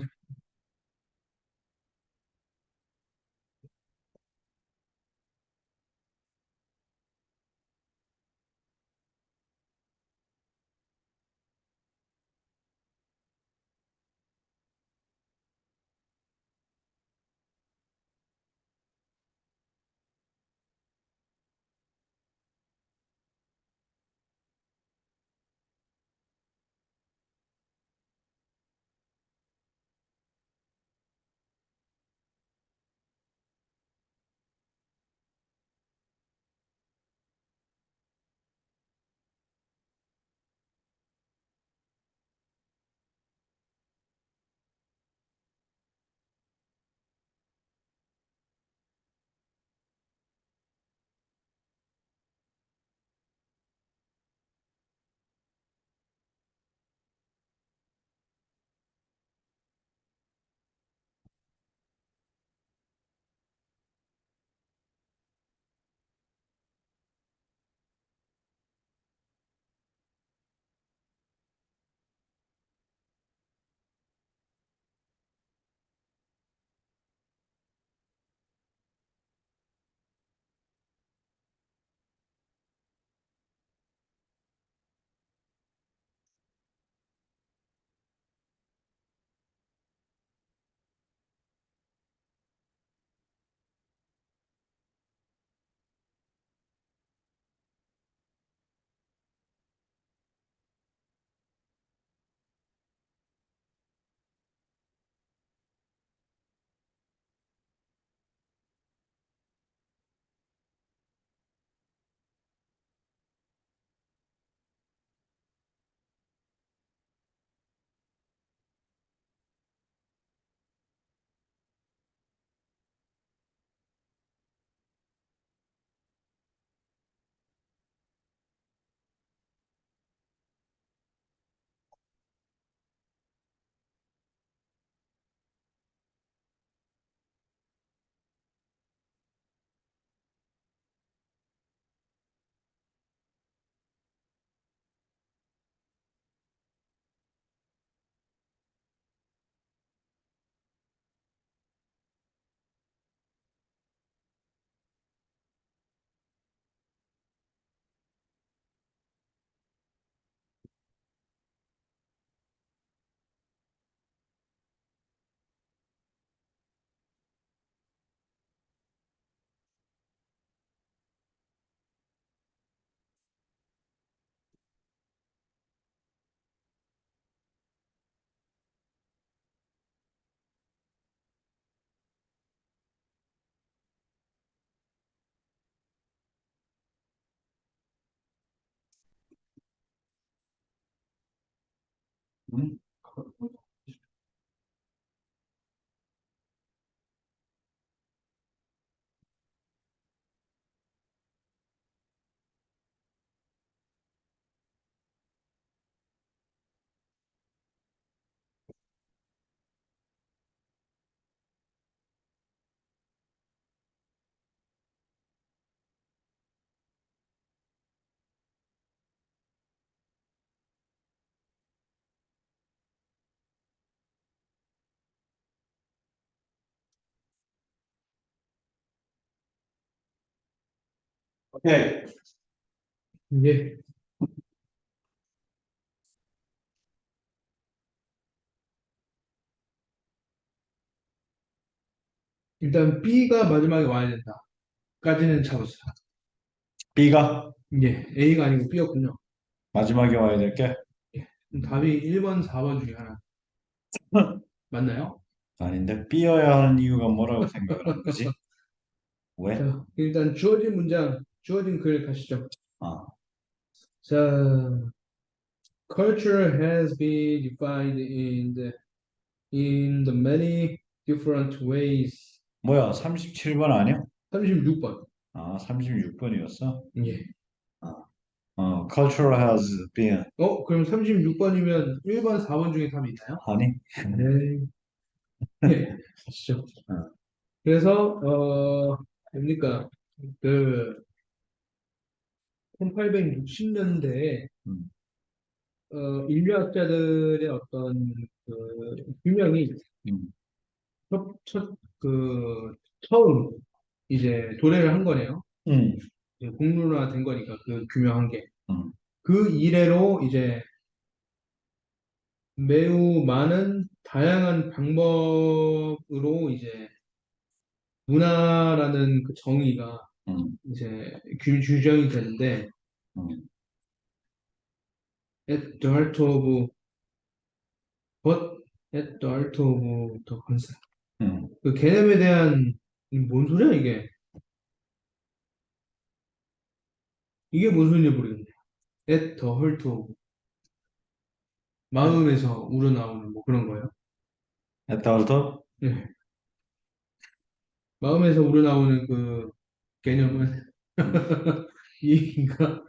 음? 오케이. 예. 일단 B가 마지막에 와야 된다. 까지는 잡았어요. B가 예. A가 아니고 B였군요. 마지막에 와야 될 게? 예. 그럼 답이 1번, 4번 중에 하나. 맞나요? 아닌데 B여야 하는 이유가 뭐라고 생각을 하는 거지? 왜? 자, 일단 주어진 문장, 주어진 글 가시죠. 아, 자, culture has been defined in the many different ways. 뭐야? 37번 아니야? 36번. 아, 36번이었어? 예. cultural has been, 그럼 36번이면 1번, 4번 중에 답이 있나요? 아니? 네. 예. 가시죠. 어, 그래서, 뭡니까? 그, 1860년대에 음. 인류학자들의 어떤 그 규명이 음, 처음 이제 도래를 한 거네요. 음, 이제 공론화된 거니까 그 규명한 게. 음, 그 이래로 이제 매우 많은 다양한 방법으로 이제 문화라는 그 정의가 음, 이제 규정이 되는데 음, at the heart of but at the heart of the concept 음. 그 개념에 대한 뭔 소리야 이게 이게 무슨 소리인지 모르겠네. at the heart of 마음에서 우러나오는 뭐 그런 거예요. 에따르도? 네. 마음에서 우러나오는 그 개념은 음, 이가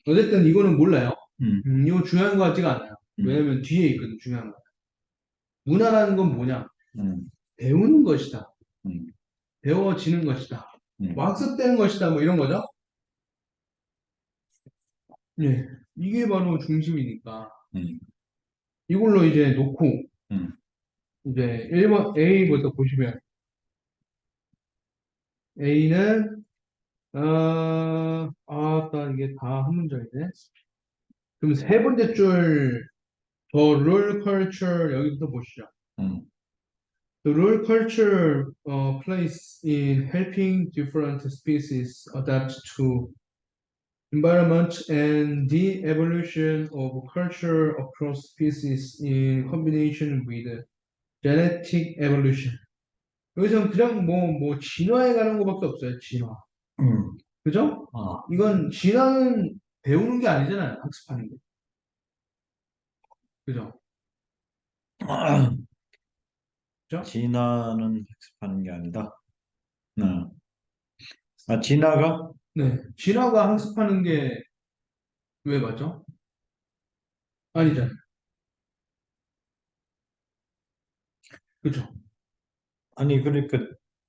어쨌든 이거는 몰라요. 음, 이거 중요한 것 같지가 않아요. 음, 왜냐면 뒤에 있거든 중요한 거. 문화라는 건 뭐냐? 음, 배우는 것이다. 음, 배워지는 것이다. 뭐 음, 학습되는 것이다. 뭐 이런 거죠. 예. 이게 바로 중심이니까 음, 이걸로 이제 놓고 음, 이제 1번 A부터 보시면 A는 나 이게 다 한 문장이네. 그럼 세 번째 줄 더 롤 컬처 여기부터 보시죠. 음, The role culture plays in helping different species adapt to environment and the evolution of culture across species in combination with genetic evolution. 여기서 그냥 뭐 진화에 가는 것밖에 없어요. 진화. 음, 그죠? 어. 이건 진화는 배우는 게 아니잖아요. 학습하는 게. 그죠? 그죠? 진화는 학습하는 게 아니다. 진화가? 네. 진화가 학습하는 게 왜 맞죠? 아니잖아요. 그죠? 아니, 그러니까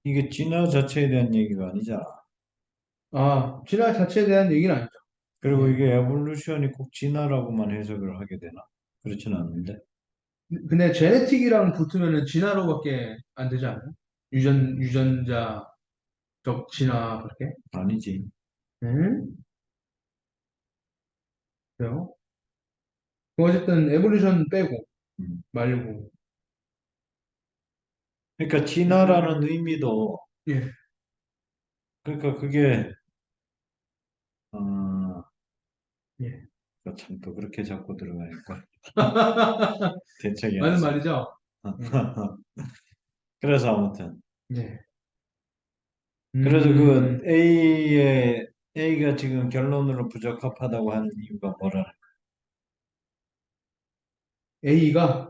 이게 진화 자체에 대한 얘기가 아니잖아. 진화 자체에 대한 얘기는 아니죠. 그리고 예. 이게 에볼루션이 꼭 진화라고만 해석을 하게 되나? 그렇지는 않는데. 근데 제네틱이랑 붙으면은 진화로밖에 안 되지 않아요? 유전자적 진화밖에? 아니지. 음? 그래요? 그럼 어쨌든 에볼루션 빼고 음. 말고 그러니까 진화라는 의미도, 예. 그러니까 그게, 어, 예. 참 또 그렇게 자꾸 들어가니까 대책이 안 맞는 써. 말이죠? 예. 그래서 아무튼. 예. 그래서 그 음, A가 지금 결론으로 부적합하다고 하는 이유가 뭐라는 A가 거야?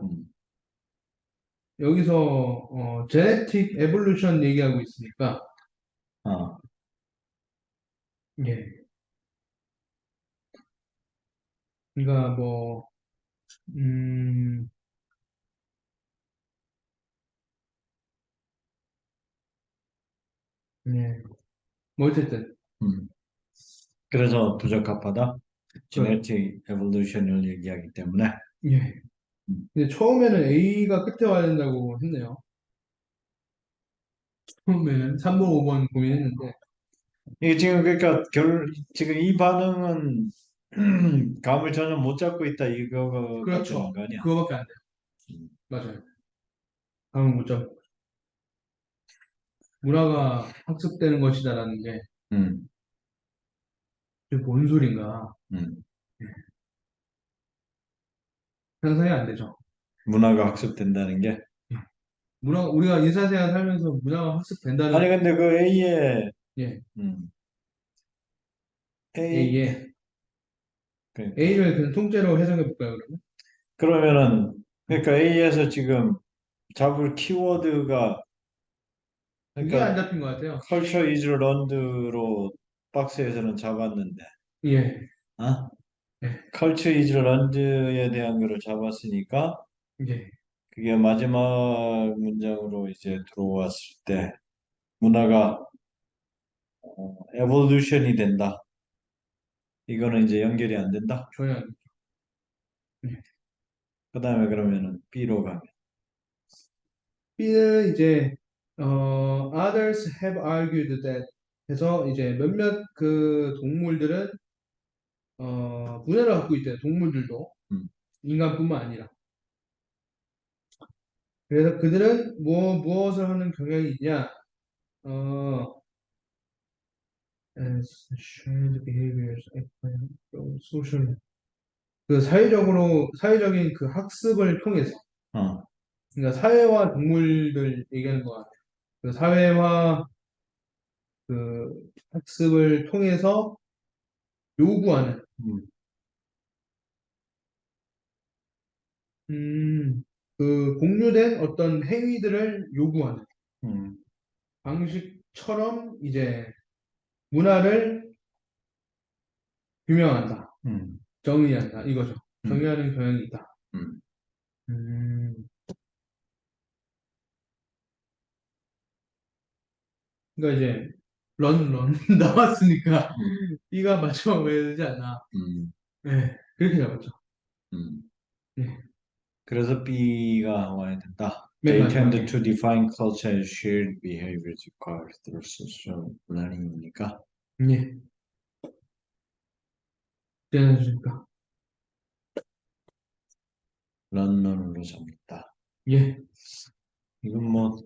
여기서 제네틱 에볼루션 얘기하고 있으니까 어, 예. 그러니까 음, 예. 뭐 어쨌든 음. 그래서 부적합하다. 그렇죠. 제네틱 에볼루션을 얘기하기 때문에. 예. 음. 근데 처음에는 A가 끝에 와야 된다고 했네요. 처음에는 3번, 5번 고민했는데 이게 지금 그러니까 지금 이 반응은 감을 전혀 못 잡고 있다 이거 같다는 그렇죠. 거 아니야? 그거밖에 안 돼요. 음. 맞아요. 다음은 못 잡고. 문화가 학습되는 것이다라는 게 음. 이게 뭔 소린가 음. 상상이 안 되죠. 문화가 학습된다는 게. 예. 우리가 인사생활 살면서 문화가 학습된다는 아니 근데 그 A의 예, 음, A A에 그러니까 A를 그냥 통째로 해석해 볼까요, 그러면? 그러면은 예. 그러니까 A에서 지금 잡을 키워드가 그게 안 그러니까 잡힌 것 같아요. culture is learned로 박스에서는 잡았는데 예, 어? 예, culture is learned에 대한 거를 잡았으니까 예. 그게 마지막 문장으로 이제 들어왔을 때 문화가 evolution이 된다. 이거는 이제 연결이 안 된다. 전혀 안. 네. 그다음에 그러면은 B로 가면 B는 이제 others have argued that 해서 이제 몇몇 그 동물들은 문화를 갖고 있대요. 동물들도 음, 인간뿐만 아니라. 그래서 그들은 무엇을 하는 경향이 있냐? 어, as shared behaviors, social 그 사회적인 그 학습을 통해서 어, 그러니까 사회화 동물들 얘기하는 거 같아요. 그 사회화 그 학습을 통해서 요구하는 음, 음, 그 공유된 어떤 행위들을 요구하는 음, 방식처럼 이제 문화를 규명한다, 음, 정의한다 이거죠. 음, 정의하는 경향이 있다. 음. 음, 그러니까 이제 런 나왔으니까 음, B가 마지막 해야 되지 않나. 음, 네, 그렇게 잡았죠. 음. 네, 그래서 B가 와야 된다. 맨 They tend 마지막에. to define culture as shared behaviors acquired through social learning이니까 예, 되어주니까. 런넌으로 잡는다. 예, 이건 뭐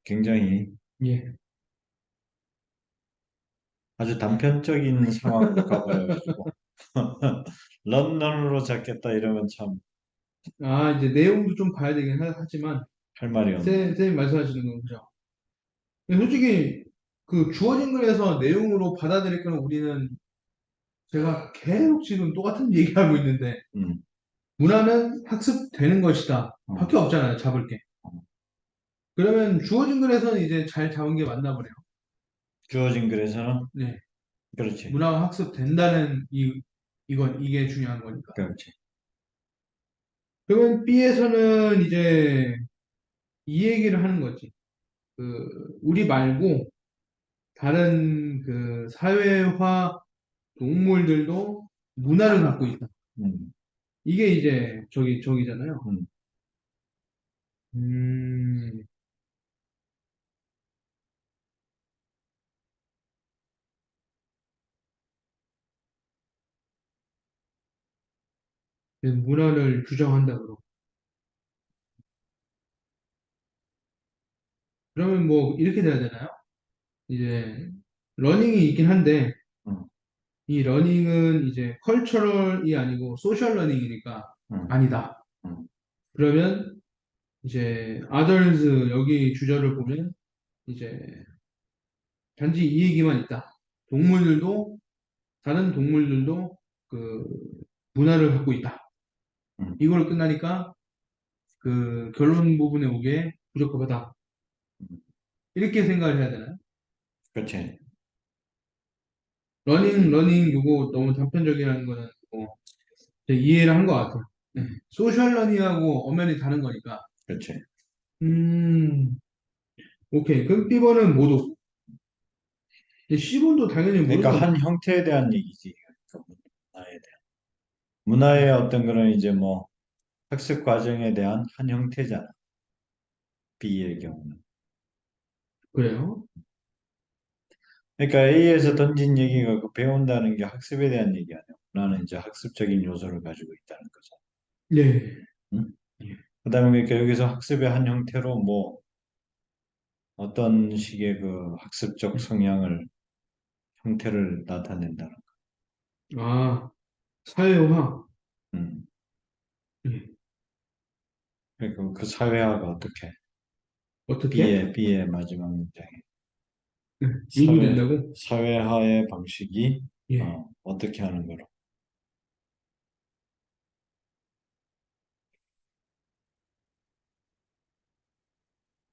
굉장히 예. 아주 단편적인 상황으로 가버려가지고 런넌으로 잡겠다 이러면 참 아, 이제 내용도 좀 봐야 되긴 하지만, 할 말이 없네. 선생님 말씀하시는 건 그죠? 근데 솔직히, 그 주어진 글에서 내용으로 받아들일 거는 우리는 제가 계속 지금 똑같은 얘기하고 있는데, 음, 문화는 학습되는 것이다. 어, 밖에 없잖아요, 잡을 게. 어. 그러면 주어진 글에서는 이제 잘 잡은 게 맞나 보네요. 주어진 글에서는 네. 그렇지, 문화가 학습된다는 이게 중요한 거니까. 그렇지. 그러면 B에서는 이제 이 얘기를 하는 거지. 그, 우리 말고 다른 그 사회화 동물들도 문화를 갖고 있다. 음, 이게 이제 저기잖아요. 음. 음, 그래서 문화를 규정한다 그러고. 그러면 뭐 이렇게 돼야 되나요? 이제 러닝이 있긴 한데 음, 이 러닝은 이제 컬처럴이 아니고 소셜 러닝이니까 음, 아니다. 음, 그러면 이제 others 여기 주절을 보면 이제 단지 이 얘기만 있다. 동물들도 다른 동물들도 그 문화를 갖고 있다. 음, 이걸 끝나니까 그 결론 부분에 오게 부적합하다. 음. 이렇게 생각을 해야 되나요? 그렇지. 러닝 요거 너무 단편적이라는 거는 뭐 제가 이해를 한 것 같아요. 네. 음, 소셜 러닝하고 엄연히 다른 거니까. 그렇지. 음, 오케이. 그럼 B번은 못 오고. C번도 당연히 못 그러니까 오잖아요. 한 형태에 대한 얘기지. 그러니까 문화에 대한. 문화의 어떤 그런 이제 뭐 학습 과정에 대한 한 형태잖아. B의 경우는. 그래요? 그러니까 A에서 던진 얘기가 그 배운다는 게 학습에 대한 얘기 아니야. 문화는 이제 학습적인 요소를 가지고 있다는 거죠. 네. 응? 그다음에 그러니까 여기서 학습의 한 형태로 뭐 어떤 식의 그 학습적 성향을 형태를 나타낸다는 거. 아, 사회화. 음. 네. 그러니까 그 사회화가 어떻게 어떻게? B의 마지막 문장에 네. 사회 요구된다고? 사회화의 방식이 예. 어떻게 하는 거로.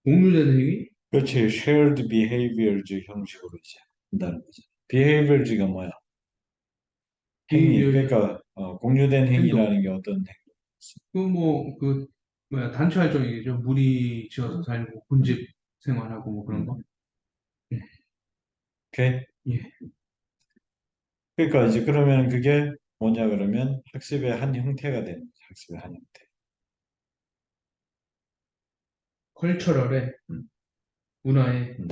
공유되는 행위? 그렇지. shared behaviors 형식으로 이제 한다는 거죠. behaviors가 뭐야? 행위. 비교적 그러니까 공유된 행동. 행위라는 게 어떤 행위? 뭐야, 단체 활동이죠. 무리 지어서 살고, 음, 군집 생활하고, 뭐 그런 거. 음. 예. 오케이. 예. 그러니까 이제 그러면 그게 뭐냐 그러면 학습의 한 형태가 되는 거죠. 학습의 한 형태. 컬처럴에, 음, 문화에, 음,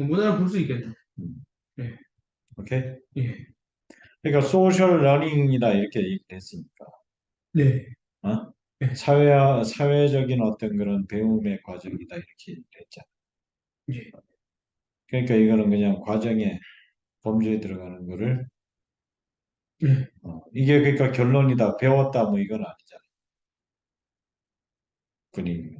문화를 볼 수 있겠네. 음. 예, 오케이? 예, 그러니까 소셜 러닝이다 이렇게 얘기를 했으니까. 네, 어? 예, 사회적인 어떤 그런 배움의 과정이다 이렇게 얘기를 했잖아. 예, 그러니까 이거는 그냥 과정의 범주에 들어가는 거를 예. 이게 그러니까 결론이다 배웠다 뭐 이건 아니잖아. 그니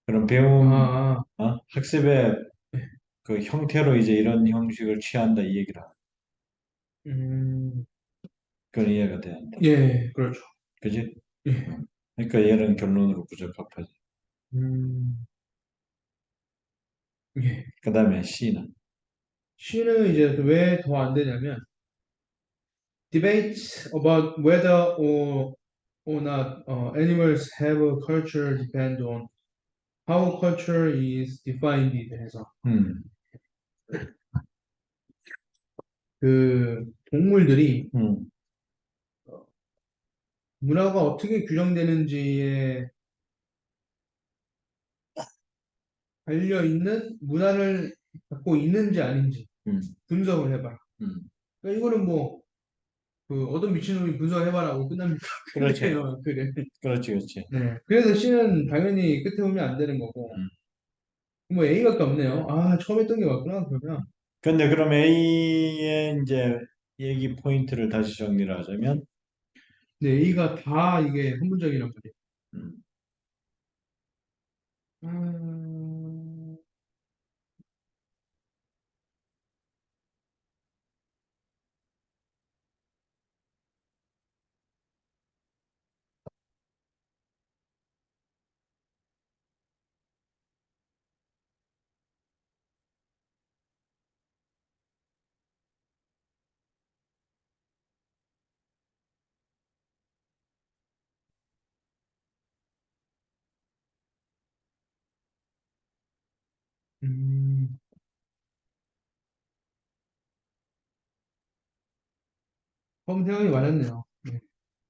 그런 아, 배움 아, 학습의 예, 그 형태로 이제 이런 형식을 취한다 이 얘기라. 음, 그건 이해가 돼야 한다. 예, 그렇죠. 그지? 예, 어. 그러니까 얘는 결론으로 부적합하지. 음, 예. 그 다음에 C는 C는 이제 왜 더 안 되냐면, debate about whether or not animals have a culture depend on how culture is defined 해서 음, 그 동물들이 음, 문화가 어떻게 규정되는지에 달려 있는 문화를 갖고 있는지 아닌지 음, 분석을 해봐라. 음. 그러니까 이거는 뭐 그 어떤 미친놈이 분석해봐라고 끝납니까? 그렇지. 그래요, 그래. 그렇지, 그렇지. 네. 그래서 C는 당연히 끝에 보면 안 되는 거고 음. 뭐 A밖에 없네요. 아, 처음 했던 게 맞구나 그러면. 근데 그럼 A의 이제 얘기 포인트를 다시 정리를 하자면, 근데 A가 다 이게 선분적이란 말이에요. 음, 음, 음, 처음 생각이 맞았네요. 네.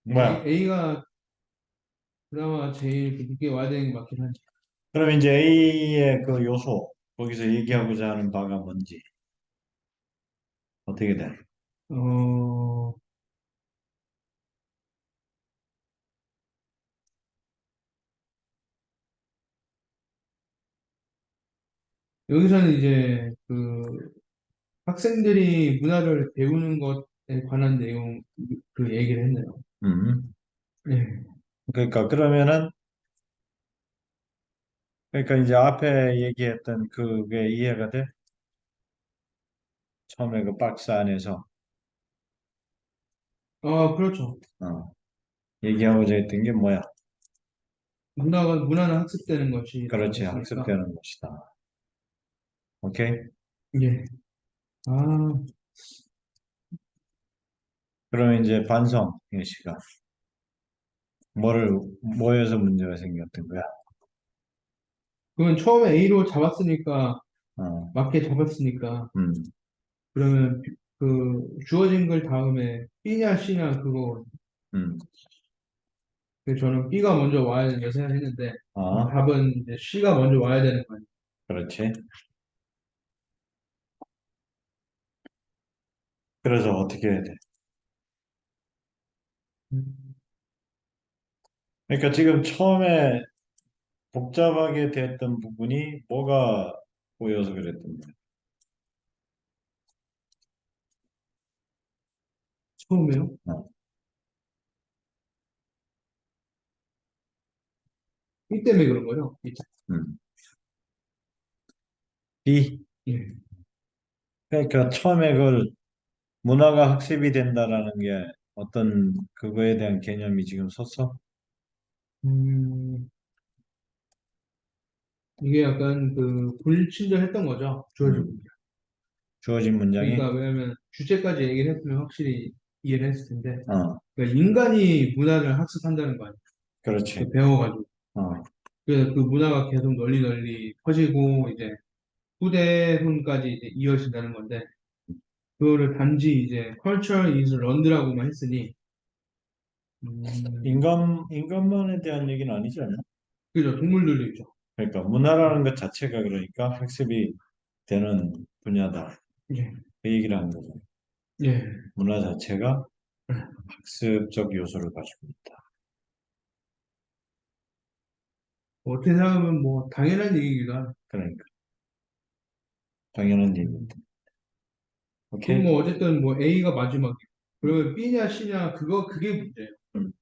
뭐야? A가 그나마 제일 늦게 와야 되는 게 맞긴 하지. 그럼 이제 A의 그 요소, 거기서 얘기하고자 하는 바가 뭔지, 어떻게 돼? 어, 여기서는 이제 그 학생들이 문화를 배우는 것에 관한 내용 그 얘기를 했네요. 음. 네. 그러니까 그러면은 그러니까 이제 앞에 얘기했던 그게 이해가 돼? 처음에 그 박스 안에서 아, 그렇죠. 어, 얘기하고자 했던 게 뭐야? 문화는 학습되는 것이라고 그렇지, 했으니까. 학습되는 것이다. 오케이? 예. 아, 그러면 이제 반성 예시가 뭐를 뭐에서 문제가 생겼던 거야? 그건 처음에 A로 잡았으니까, 어, 맞게 잡았으니까, 음, 그러면 그 주어진 글 다음에 B냐 C냐 그거, 음, 그 저는 B가 먼저 와야 된다 생각했는데, 어, 답은 이제 C가 먼저 와야 되는 거 아니에요. 그렇지. 그래서 어떻게 해야 돼? 음, 그러니까 지금 처음에 복잡하게 됐던 부분이 뭐가 보여서 그랬던 거야? 처음에요? 어, B 때문에 그런 거죠? 음. B. 예. 그러니까 처음에 그걸 문화가 학습이 된다라는 게 어떤 그거에 대한 개념이 지금 섰어? 음, 이게 약간 그 불친절했던 거죠. 주어진 음. 문제. 주어진 문장이 그러니까 왜냐면 주제까지 얘기를 했으면 확실히 이해를 했을 텐데, 어, 그러니까 인간이 문화를 학습한다는 거 아니에요. 그렇지. 그 배워가지고. 어, 그래서 그 문화가 계속 널리 널리 퍼지고 이제 후대훈까지 이제 이어진다는 건데, 그거를 단지 이제 culture is learned라고만 했으니, 음, 인간만에 대한 얘기는 아니지 않나? 그죠. 동물들도 있죠. 그러니까 문화라는 것 자체가 그러니까 학습이 되는 분야다. 예, 그 얘기를 하는 거죠. 예. 문화 자체가 학습적 요소를 가지고 있다. 어떻게 생각하면 뭐 당연한 얘기기도 하네. 그러니까 당연한 음. 얘기입니다. 그럼 오케이? 뭐 어쨌든 뭐 A가 마지막이고, 그러면 B냐 C냐 그게 문제예요. 음.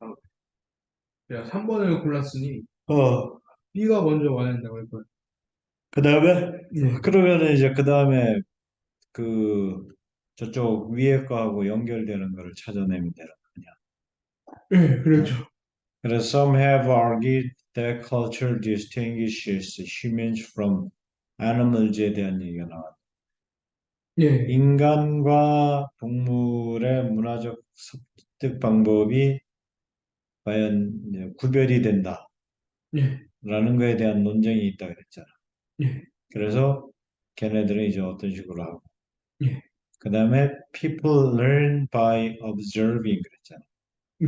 내가 3번을 골랐으니 어, B가 먼저 와야 된다고 했거든. 그 다음에 네. 그러면은 이제 그 다음에 그 저쪽 위에 거하고 연결되는 거를 찾아내면 되는 네, 거냐? 어? 그렇죠. 그래서 some have argued that culture distinguishes humans from animals에 대한 얘기가 나와. 예, 인간과 동물의 문화적 습득 방법이 과연 이제 구별이 된다라는 예, 거에 대한 논쟁이 있다 그랬잖아. 예, 그래서 걔네들은 이제 어떤 식으로 하고. 예, 그 다음에 people learn by observing 그랬잖아.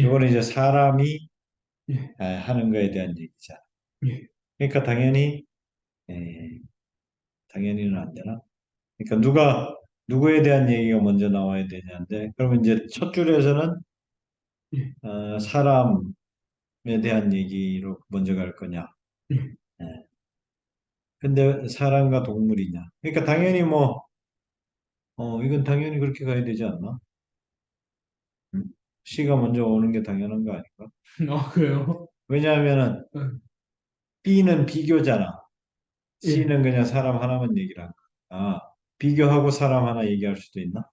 예, 이거는 이제 사람이 예, 하는 거에 대한 얘기잖아. 예. 그러니까 에, 당연히는 안 되나? 그러니까 누구에 대한 얘기가 먼저 나와야 되냐인데, 그러면 이제 첫 줄에서는 예, 사람에 대한 얘기로 먼저 갈 거냐? 예. 예. 근데 사람과 동물이냐? 그러니까 당연히 뭐, 이건 당연히 그렇게 가야 되지 않나? 음? C가 먼저 오는 게 당연한 거 아닌가? 아, 그래요? 왜냐하면은 응. B는 비교잖아. 예. C는 그냥 사람 하나만 얘기를 한 거야. 아, 비교하고 사람 하나 얘기할 수도 있나?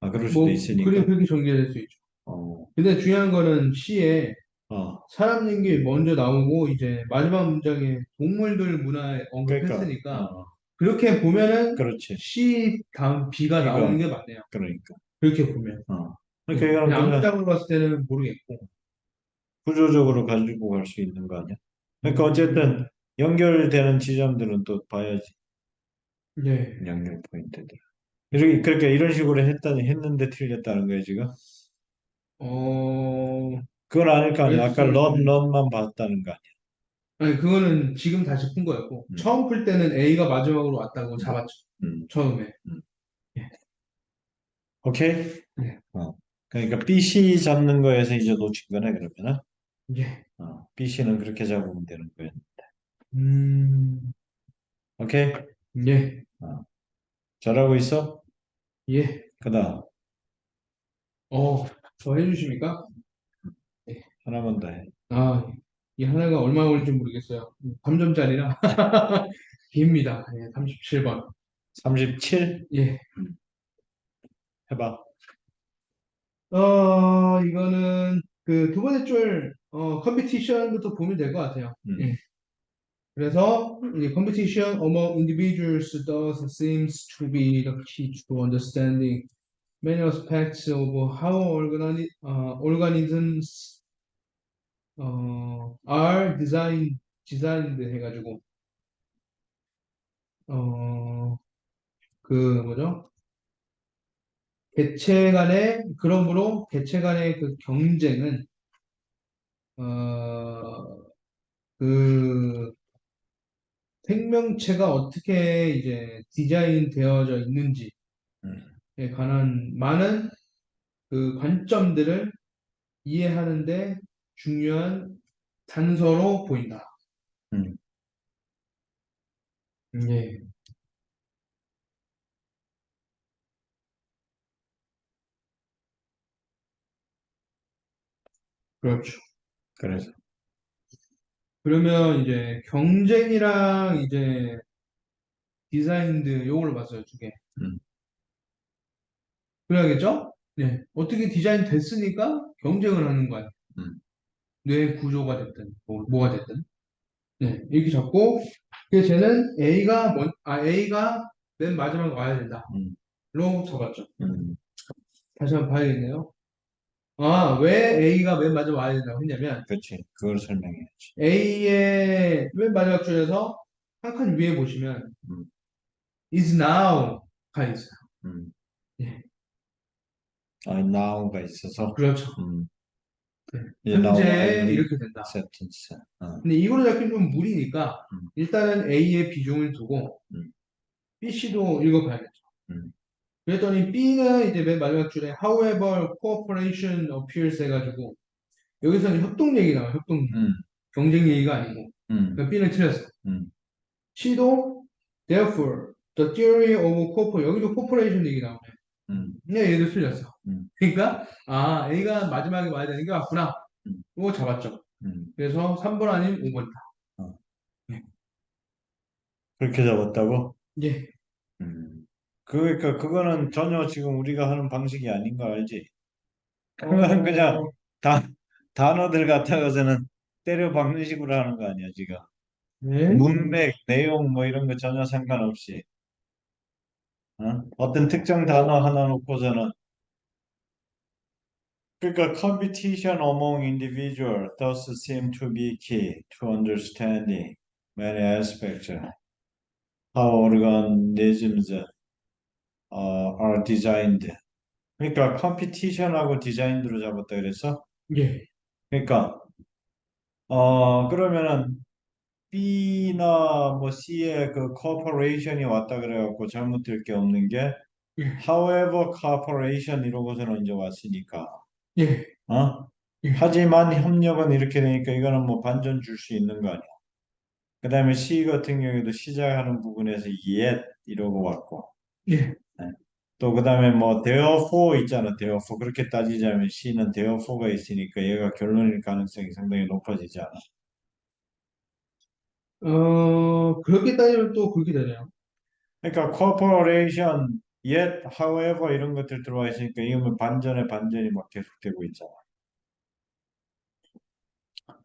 아, 그럴 수도 뭐, 있으니까. 그렇게 전개될 수 있죠. 어, 근데 중요한 거는 C에 어, 사람 얘기 먼저 나오고, 이제 마지막 문장에 동물들 문화에 그러니까, 언급했으니까, 그렇게 보면은 그렇지. C 다음 B가 나오는 B가, 게 맞네요. 그러니까, 그렇게 보면. 그러니까 예. 이거는 그냥 그냥 앞문장으로 봤을 때는 모르겠고. 구조적으로 가지고 갈 수 있는 거 아니야? 그러니까 음, 어쨌든 연결되는 지점들은 또 봐야지. 네. 연결 포인트들. 이렇게, 그러니까 이런 식으로 했는데 틀렸다는 거예요, 지금? 어, 그건 아닐 거 아니야. 아까 그랬을, 런만 봤다는 거 아니야. 아니, 그거는 지금 다시 푼 거였고, 음, 처음 풀 때는 A가 마지막으로 왔다고 음, 잡았죠. 음, 처음에. 음. 예. 오케이? 예. 어. 그러니까 BC 잡는 거에서 이제 놓친 거네, 그러면은. 예. BC는 그렇게 잡으면 되는 거예요. 음, 오케이? 예. 어. 잘하고 있어? 예. 그 다음, 더 해주십니까? 예. 하나만 더 해. 아, 이 하나가 얼마 걸릴지 모르겠어요. 3점짜리라 깁니다. 예, 37번. 37? 예. 해봐. 이거는 그 두 번째 줄, 컴피티션부터 보면 될 것 같아요. 음, 예. 그래서 이 competition among individuals thus seems to be the key to understanding many aspects of how organisms are designed 해가지고 어, 그 뭐죠? 그러므로 개체 간의 그 경쟁은 어, 그 생명체가 어떻게 이제 디자인 되어져 있는지에 음, 관한 많은 그 관점들을 이해하는데 중요한 단서로 보인다. 음. 예, 그렇죠. 그래서, 그러면 이제 경쟁이랑 이제 디자인드 요걸로 봤어요, 두 개. 음, 그래야겠죠? 네. 어떻게 디자인 됐으니까 경쟁을 하는 거야. 음, 뇌 구조가 됐든, 뭐가 됐든. 네. 이렇게 잡고, 그래서 쟤는 A가 맨 마지막에 와야 된다. 음, 로 잡았죠. 음. 다시 한번 봐야겠네요. 왜 A가 맨 마지막에 와야 된다고 했냐면, 그렇지. 그걸 설명해야지. A의 맨 마지막 줄에서 한 칸 위에 보시면 음, is now가 있어요. 음, 예. now가 있어서, 그렇죠. 음, 네. 이제 현재 나오는 이렇게 된다. sentence. 근데 이거로 잡기는 좀 무리니까 음, 일단은 A의 비중을 두고 음, B, C도 읽어봐야겠죠. 음, 그랬더니 B는 이제 맨 마지막 줄에 however cooperation appears 해가지고 여기서는 협동 얘기 나와요. 협동 얘기. 음, 경쟁 얘기가 아니고. 음, 그러니까 B는 틀렸어. 음, C도 therefore the theory of cooperation 여기도 cooperation 얘기 나오네. 음, 네, 얘도 틀렸어. 음, 그러니까 아 A가 마지막에 와야 되는 게 맞구나. 음, 이거 잡았죠. 음. 그래서 3번 아니면 5번이다. 어, 네. 그렇게 잡았다고? 예. 그러니까 그거는 전혀 지금 우리가 하는 방식이 아닌 거 알지? 그건 그냥 어, 다, 단어들 갖다가서는 때려 박는 식으로 하는 거 아니야, 지금. 네. 문맥, 내용 뭐 이런 거 전혀 상관없이. 어떤 특정 단어 하나 놓고서는 그러니까 competition among individuals thus seem to be key to understanding many aspects how organisms are designed. 그러니까 competition하고 designed로 잡았다 그래서 예. 그러니까 그러면은 B나 뭐 C의 그 corporation이 왔다 그래갖고 잘못될 게 없는 게 예. however corporation 이러고서는 이제 왔으니까 예. 어? 예. 하지만 협력은 이렇게 되니까 이거는 뭐 반전 줄 수 있는 거 아니야. 그 다음에 C 같은 경우에도 시작하는 부분에서 yet 이러고 왔고 예. 네. 또 그 다음에 뭐 therefore 있잖아. therefore 그렇게 따지자면 C는 therefore가 있으니까 얘가 결론일 가능성이 상당히 높아지지 않아. 그렇게 따지면 또 그렇게 되네요. 그러니까 corporation, yet, however 이런 것들 들어와 있으니까 이거는 반전에 반전이 막 계속되고 있잖아.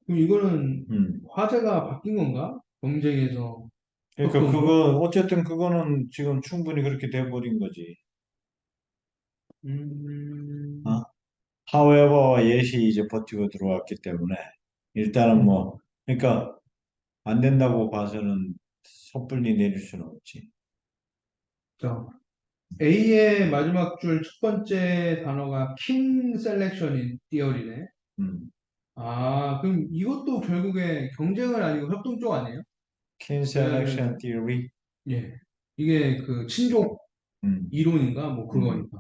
그럼 이거는 음. 화제가 바뀐 건가? 경쟁에서 그러니까 협동으로? 그거 어쨌든 그거는 지금 충분히 그렇게 돼버린 거지. 음, 어? however, yet이 이제 버티고 들어왔기 때문에 일단은 음. 뭐 그러니까 안 된다고 봐서는 섣불리 내릴 수는 없지. 자, A의 마지막 줄 첫 번째 단어가 king selection인 띠어리네. 음. 아, 그럼 이것도 결국에 경쟁은 아니고 협동 쪽 아니에요? kin 왜냐하면, selection theory. 예, 이게 그 친족 음. 이론인가? 뭐 음. 그거니까.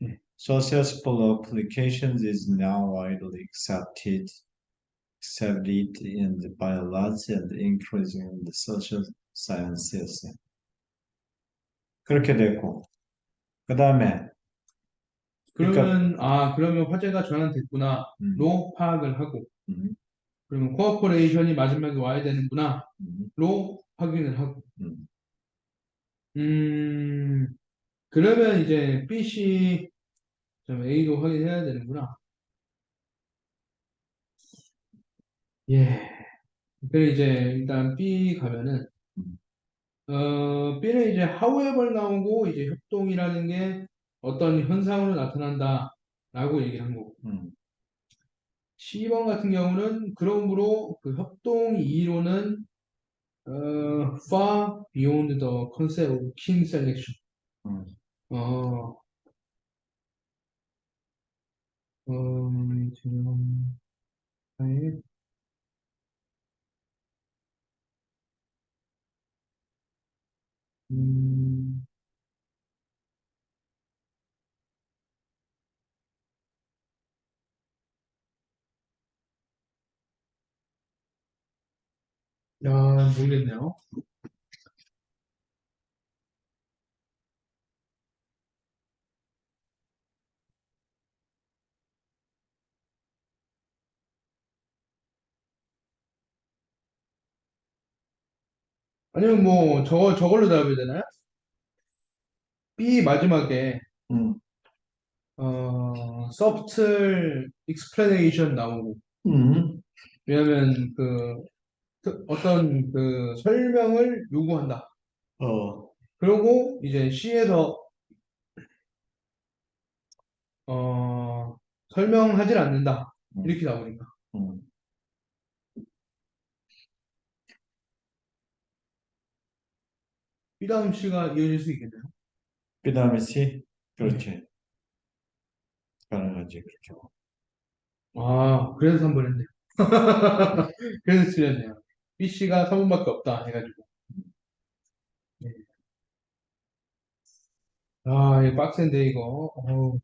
예. Successful applications is now widely accepted in the biology and increasing in the social sciences. 그렇게 됐고, 그 다음에, 그러니까, 그러면 화제가 전환됐구나. 음, 로 파악을 하고, 음, 그러면 코어포레이션이 마지막에 와야 되는구나. 음, 로 확인을 하고. 음. 음, 그러면 이제 BC, 좀 A도 확인해야 되는구나. 예. 그래 이제 일단 B 가면은 음. B는 이제 however 나오고 이제 협동이라는 게 어떤 현상으로 나타난다라고 얘기를 한 거고. 음. 10번 같은 경우는 그러므로 그 협동 이론은 far beyond the concept of king selection. 음. 어, 지금 음, 야, 모르겠네요. 아니면 뭐 저걸로 답해야 되나요? B 마지막에 음. subtle explanation 나오고 음. 왜냐면 어떤 그 설명을 요구한다. 어, 그리고 이제 C에서 어, 설명하질 않는다. 음. 이렇게 나오니까. 음. B 다음 C가 이어질 수 있겠네요. 그 다음에 C? 네. 그렇지. 가능하지, 그렇게. 아, 그래서 3번 했네요. 그래서 틀렸네요. BC가 3번밖에 없다 해가지고. 네. 아, 이거 빡센데, 이거. 어우,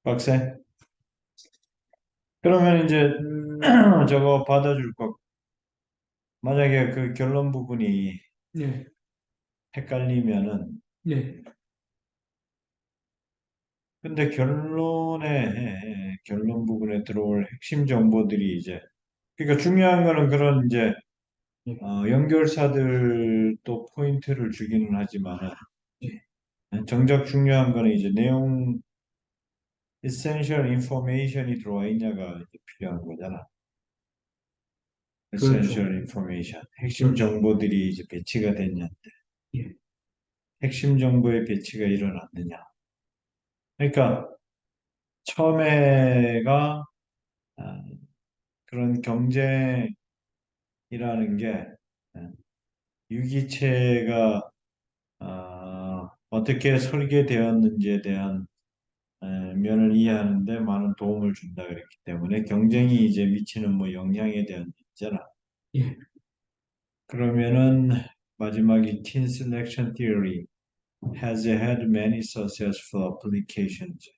빡세? 그러면 이제 저거 받아줄 거. 만약에 그 결론 부분이 네, 헷갈리면은, 네, 근데 결론 부분에 들어올 핵심 정보들이 이제, 그러니까 중요한 거는 그런 이제 네, 연결사들 또 포인트를 주기는 하지만은 네. 정작 중요한 거는 이제 내용 essential information이 들어와 있냐가 이제 필요한 거잖아. 그렇죠. essential information 핵심 그렇죠. 정보들이 이제 배치가 됐냐, 예, 핵심 정보의 배치가 일어났느냐. 그러니까 처음에가 아, 그런 경쟁이라는 게 아, 유기체가 어떻게 설계되었는지에 대한 면을 이해하는 데 많은 도움을 준다 그랬기 때문에 경쟁이 이제 미치는 뭐 영향에 대한 있잖아. 예, 그러면은 마지막이 Kin Selection Theory has had many successful applications.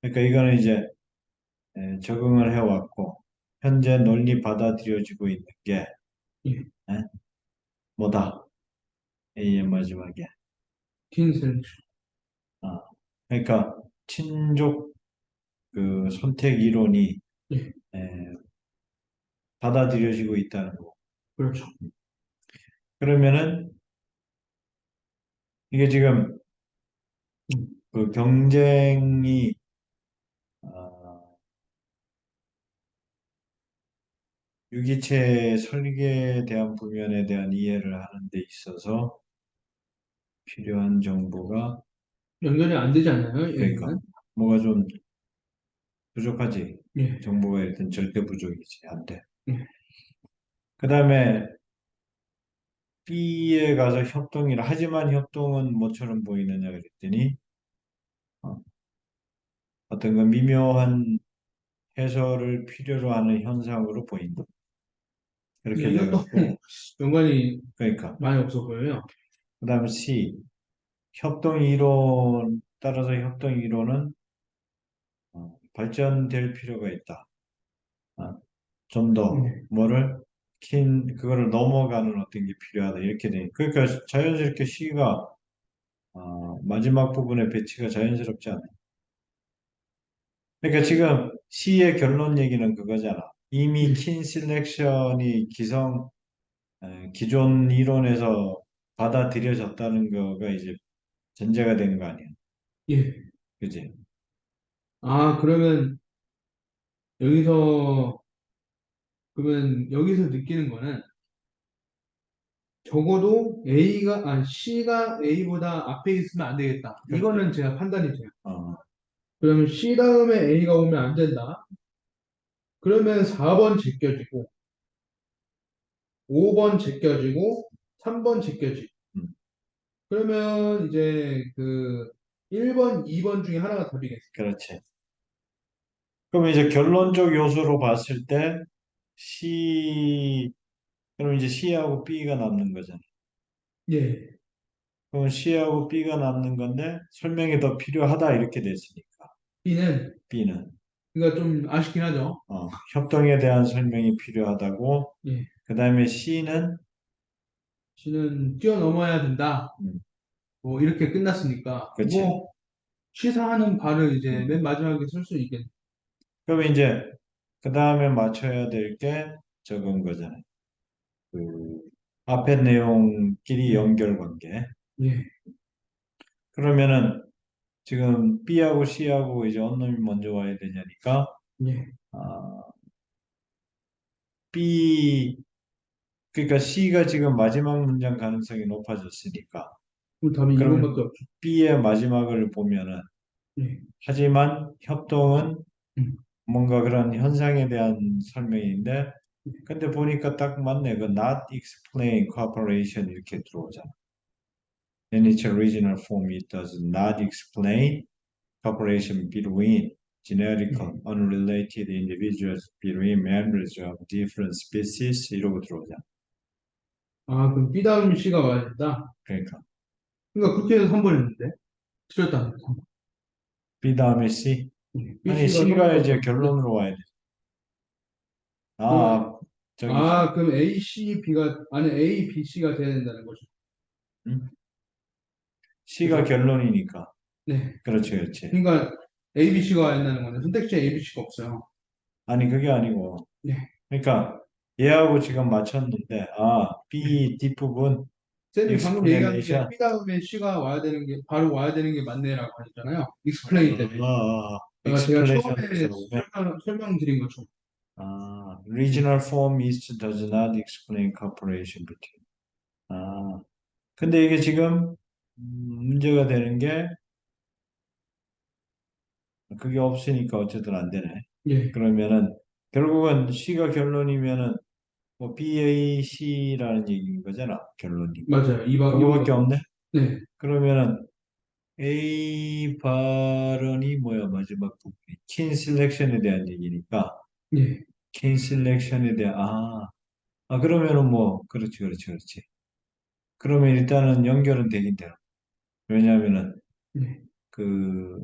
그러니까 이거는 이제 적응을 해왔고 현재 널리 받아들여지고 있는 게 예. 에, 뭐다? A의 마지막에. 틴 셀렉션. 아, 그러니까 친족 그 선택 이론이 예, 에, 받아들여지고 있다는 거. 그렇죠. 그러면은 이게 지금 음, 그 경쟁이 어, 유기체 설계에 대한 부면에 대한 이해를 하는 데 있어서 필요한 정보가 연결이 안 되지 않나요? 그러니까 여기는? 뭐가 좀 부족하지. 예, 정보가 일단 절대 부족이지. 안 돼. 예. 그 다음에 B에 가서 협동이라 하지만 협동은 뭐처럼 보이느냐 그랬더니 어, 어떤 그 미묘한 해설을 필요로 하는 현상으로 보인다. 그렇게 이것도 돼갖고 연관이 그러니까 많이 없어 보여요. 그 다음에 C 협동 이론 따라서 협동 이론은 발전될 필요가 있다. 좀 더 예, 뭐를 그거를 넘어가는 어떤 게 필요하다 이렇게 돼. 그러니까 자연스럽게 C가 마지막 부분의 배치가 자연스럽지 않아. 그러니까 지금 C의 결론 얘기는 그거잖아. 이미 예, 킨 셀렉션이 기존 이론에서 받아들여졌다는 거가 이제 전제가 된 거 아니야. 예. 그지? 아, 여기서, 그러면 여기서 느끼는 거는 적어도 C가 A보다 앞에 있으면 안 되겠다. 그렇지. 이거는 제가 판단이 돼요. 어, 그러면 C 다음에 A가 오면 안 된다. 그러면 4번 제껴지고, 5번 제껴지고, 3번 제껴지고. 음, 그러면 이제 그 1번, 2번 중에 하나가 답이겠어요. 그렇지. 그럼 이제 결론적 요소로 봤을 때 C, 그럼 이제 C하고 B가 남는 거잖아. 예. 그럼 C하고 B가 남는 건데 설명이 더 필요하다 이렇게 됐으니까. B는, B는 그러니까 좀 아쉽긴 하죠. 협동에 대한 설명이 필요하다고. 예. 그 다음에 C는 C는 뛰어넘어야 된다. 음, 뭐 이렇게 끝났으니까. 그렇지. 뭐 시사하는 바를 이제 음. 맨 마지막에 쓸 수 있겠네. 그러면 이제 그 다음에 맞춰야 될 게 저건 거잖아요. 그 앞에 내용끼리 예. 연결관계. 예. 그러면은 지금 B하고 C하고 이제 어느 놈이 먼저 와야 되냐니까 예. 아, B 그러니까 C가 지금 마지막 문장 가능성이 높아졌으니까 그럼 답이 그러면 2번밖에 없죠. B의 마지막을 보면은 예. 하지만 협동은 음. 뭔가 그런 현상에 대한 설명인데 근데 보니까 딱 맞네. 그 not explain cooperation 이렇게 들어오잖아. In its original form it does not explain cooperation between generic, 예. unrelated individuals between members of different species 이러고 들어오자. 아, 그럼 B 다음에 C가 와야 된다. 그러니까 그러니까 그렇게 해서 3번 했는데. 틀렸다. B 다음에 C. B, 아니 C가 C가 섞어서. 이제 결론으로 와야 돼. 그럼, 아 저기 그럼 A, C, B가, 아니, A, B, C가 돼야 된다는 거죠. 음? C가 그죠? 결론이니까. 네. 그렇지, 그렇지. 그러니까 A, B, C가 와야 된다는 건데, 선택지에 A, B, C가 없어요. 아니 그게 아니고. 네. 그러니까 얘하고 지금 맞췄는데 네. B 뒷부분 쌤이 방금 얘기한 게 explanation. B 다음에 C가 와야 되는 게, 바로 와야 되는 게 맞네라고 하셨잖아요. explain 때문에. 그러니까 제가 explanation으로 처음에 들어오면 설명드린 것처럼. 네. regional form is does not explain cooperation between. 근데 이게 지금 문제가 되는 게 그게 없으니까 어쨌든 안 되네. 예, 그러면은 결국은 C가 결론이면은 뭐 BAC라는 얘기인 거잖아. 결론이. 맞아요. 그거밖에 이거밖에 없네. 없죠. 네, 그러면은 A 발언이 뭐야 마지막 부분이 kin selection에 대한 얘기니까 예, kin selection에 대한 그러면은 뭐 그렇지 그렇지 그렇지. 그러면 일단은 연결은 되긴 돼요. 왜냐하면은 네, 그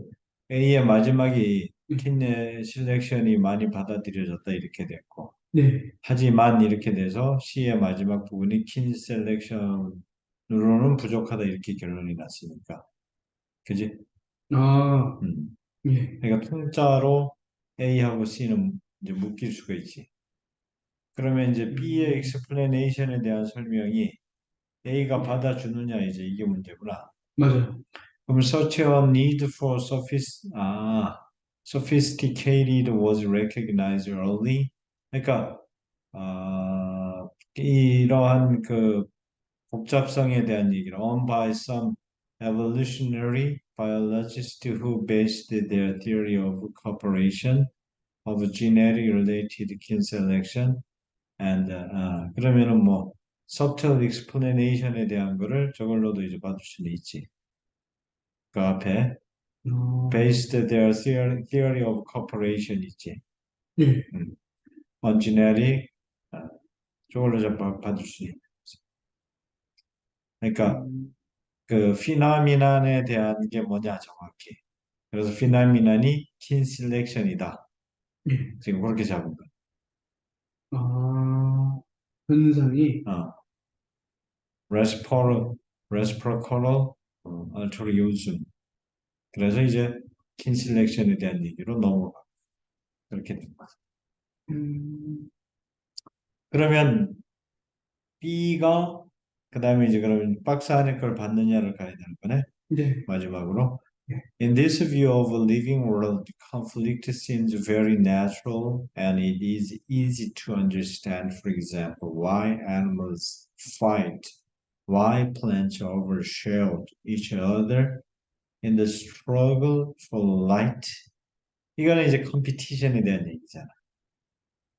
A의 마지막이 네, kin selection이 많이 받아들여졌다 이렇게 됐고 네. 하지만 이렇게 돼서 C의 마지막 부분이 kin selection으로는 부족하다 이렇게 결론이 났으니까 그지? 아, 음. 예, 그러니까 통짜로 A하고 C는 이제 묶일 수가 있지. 그러면 이제 B의 음, explanation에 대한 설명이 A가 예, 받아주느냐 이제 이게 문제구나. 맞아요. 그럼 such a need for sophisticated was recognized early. 그러니까 이러한 그 복잡성에 대한 얘기를 on by some evolutionary biologists who based their theory of cooperation of genetic related kin selection and 그러면은 뭐 subtle explanation에 대한 거를 저걸로도 이제 받을 수는 있지. 그 앞에 어, based their theory of cooperation 있지. 예, 음. on genetic 저걸로 좀 받을 수 있지. 그러니까 음, 그 피나미난에 대한 게 뭐냐 정확히. 그래서 피나미난이 kin selection이다. 예. 지금 그렇게 잡은 거야. 아, 현상이, 어. reciprocal, reciprocal altruism. 그래서 이제 kin selection에 대한 얘기로 넘어가. 그렇게 된 거야. 음, 그러면 B가 그 다음에 이제 그러면 박스 안에 걸 받느냐를 가야 되는 거네. 네, 마지막으로. 예, In this view of a living world, conflict seems very natural and it is easy to understand, for example, why animals fight, why plants overshadow each other in the struggle for light. 이거는 이제 컴피티션에 대한 얘기잖아.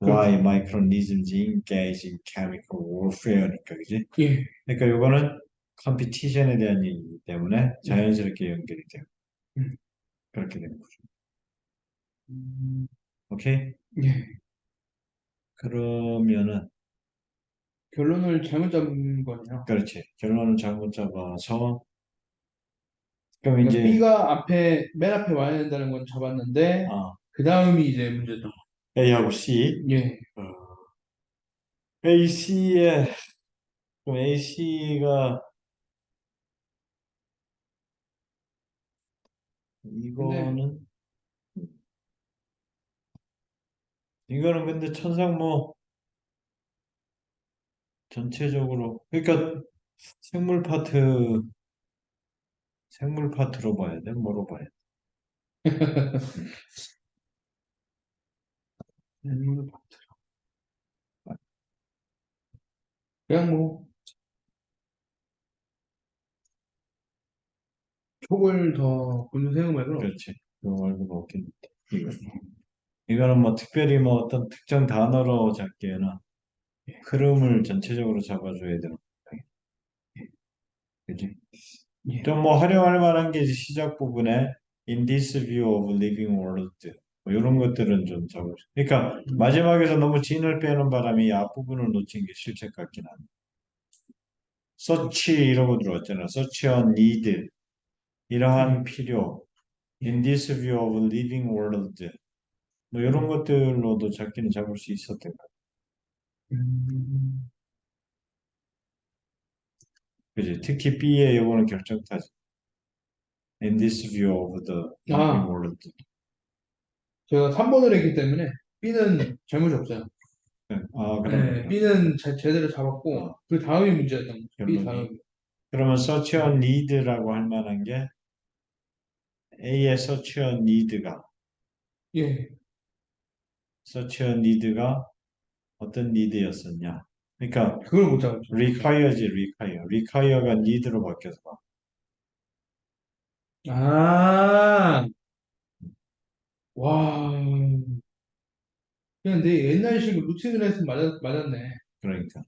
Why 그렇죠. microorganisms engage in chemical warfare니까, 그지? 예, 그러니까 이거는 컴피티션에 대한 얘기이기 때문에 예, 자연스럽게 연결이 돼요. 음, 그렇게 되는 거죠. 음, 오케이? 예. 그러면은 결론을 잘못 잡은 거네요. 그렇지. 결론을 잘못 잡아서 그럼 그러니까 이제 B가 맨 앞에 와야 된다는 건 잡았는데, 어, 그 다음이 이제 문제죠. A하고 C 예, AC의 그럼 AC가 근데, 이거는 이거는 근데 천상 뭐 전체적으로 그러니까 생물 파트 생물 파트로 봐야 돼? 뭐로 봐야 돼? 그냥 뭐, 촉을 더 곤두 세우말로 그렇지. 그거 말고는 없겠는데. 이거는 뭐 특별히 뭐 어떤 특정 단어로 잡기에는 흐름을 전체적으로 잡아줘야 되는 거야. 그지? 예, 좀 뭐 활용할 만한 게 이제 시작 부분에 in this view of living world. 뭐 이런 것들은 좀 적어. 그러니까 음, 마지막에서 너무 진을 빼는 바람에 앞부분을 놓친 게 실책 같긴 한데. such 이러고 들어왔잖아. such a need. 이러한 예, 필요. in 예. this view of living world. 뭐 이런 음, 것들로도 잡기는 잡을 수 있었던 거. 음. 그지? 특히 B의 요거는 결정타지. In this view of the living 아, world. 제가 3번을 했기 때문에 B는 잘못이 없어요. 네. 아, 네, 그러면 B는 제대로 잡았고 어, 그 다음이 문제였던 거죠. B 결론이. 다음이. 그러면 such a 네. need라고 할 만한 게 A의 such a need가 예, such a need가 어떤 need였었냐? 그러니까 그걸 못 잡았죠. require지 require. require가 need로 바뀌어서 아, 와. 그냥 내 옛날식 루틴을 했으면 맞았네. 그러니까.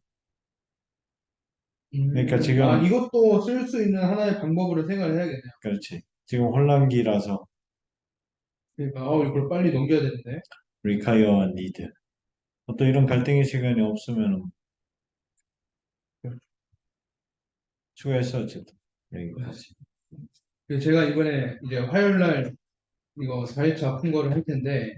그러니까 아, 지금 이것도 쓸 수 있는 하나의 방법으로 생각을 해야겠네요. 그렇지. 지금 혼란기라서 그러니까, 이걸 빨리 넘겨야 되는데. require need. 또 이런 갈등의 시간이 없으면 수고했어 어쨌든. 여기까지. 그래서 제가 이번에 이제 화요일 날 이거 4회차 푼 거를 할 텐데,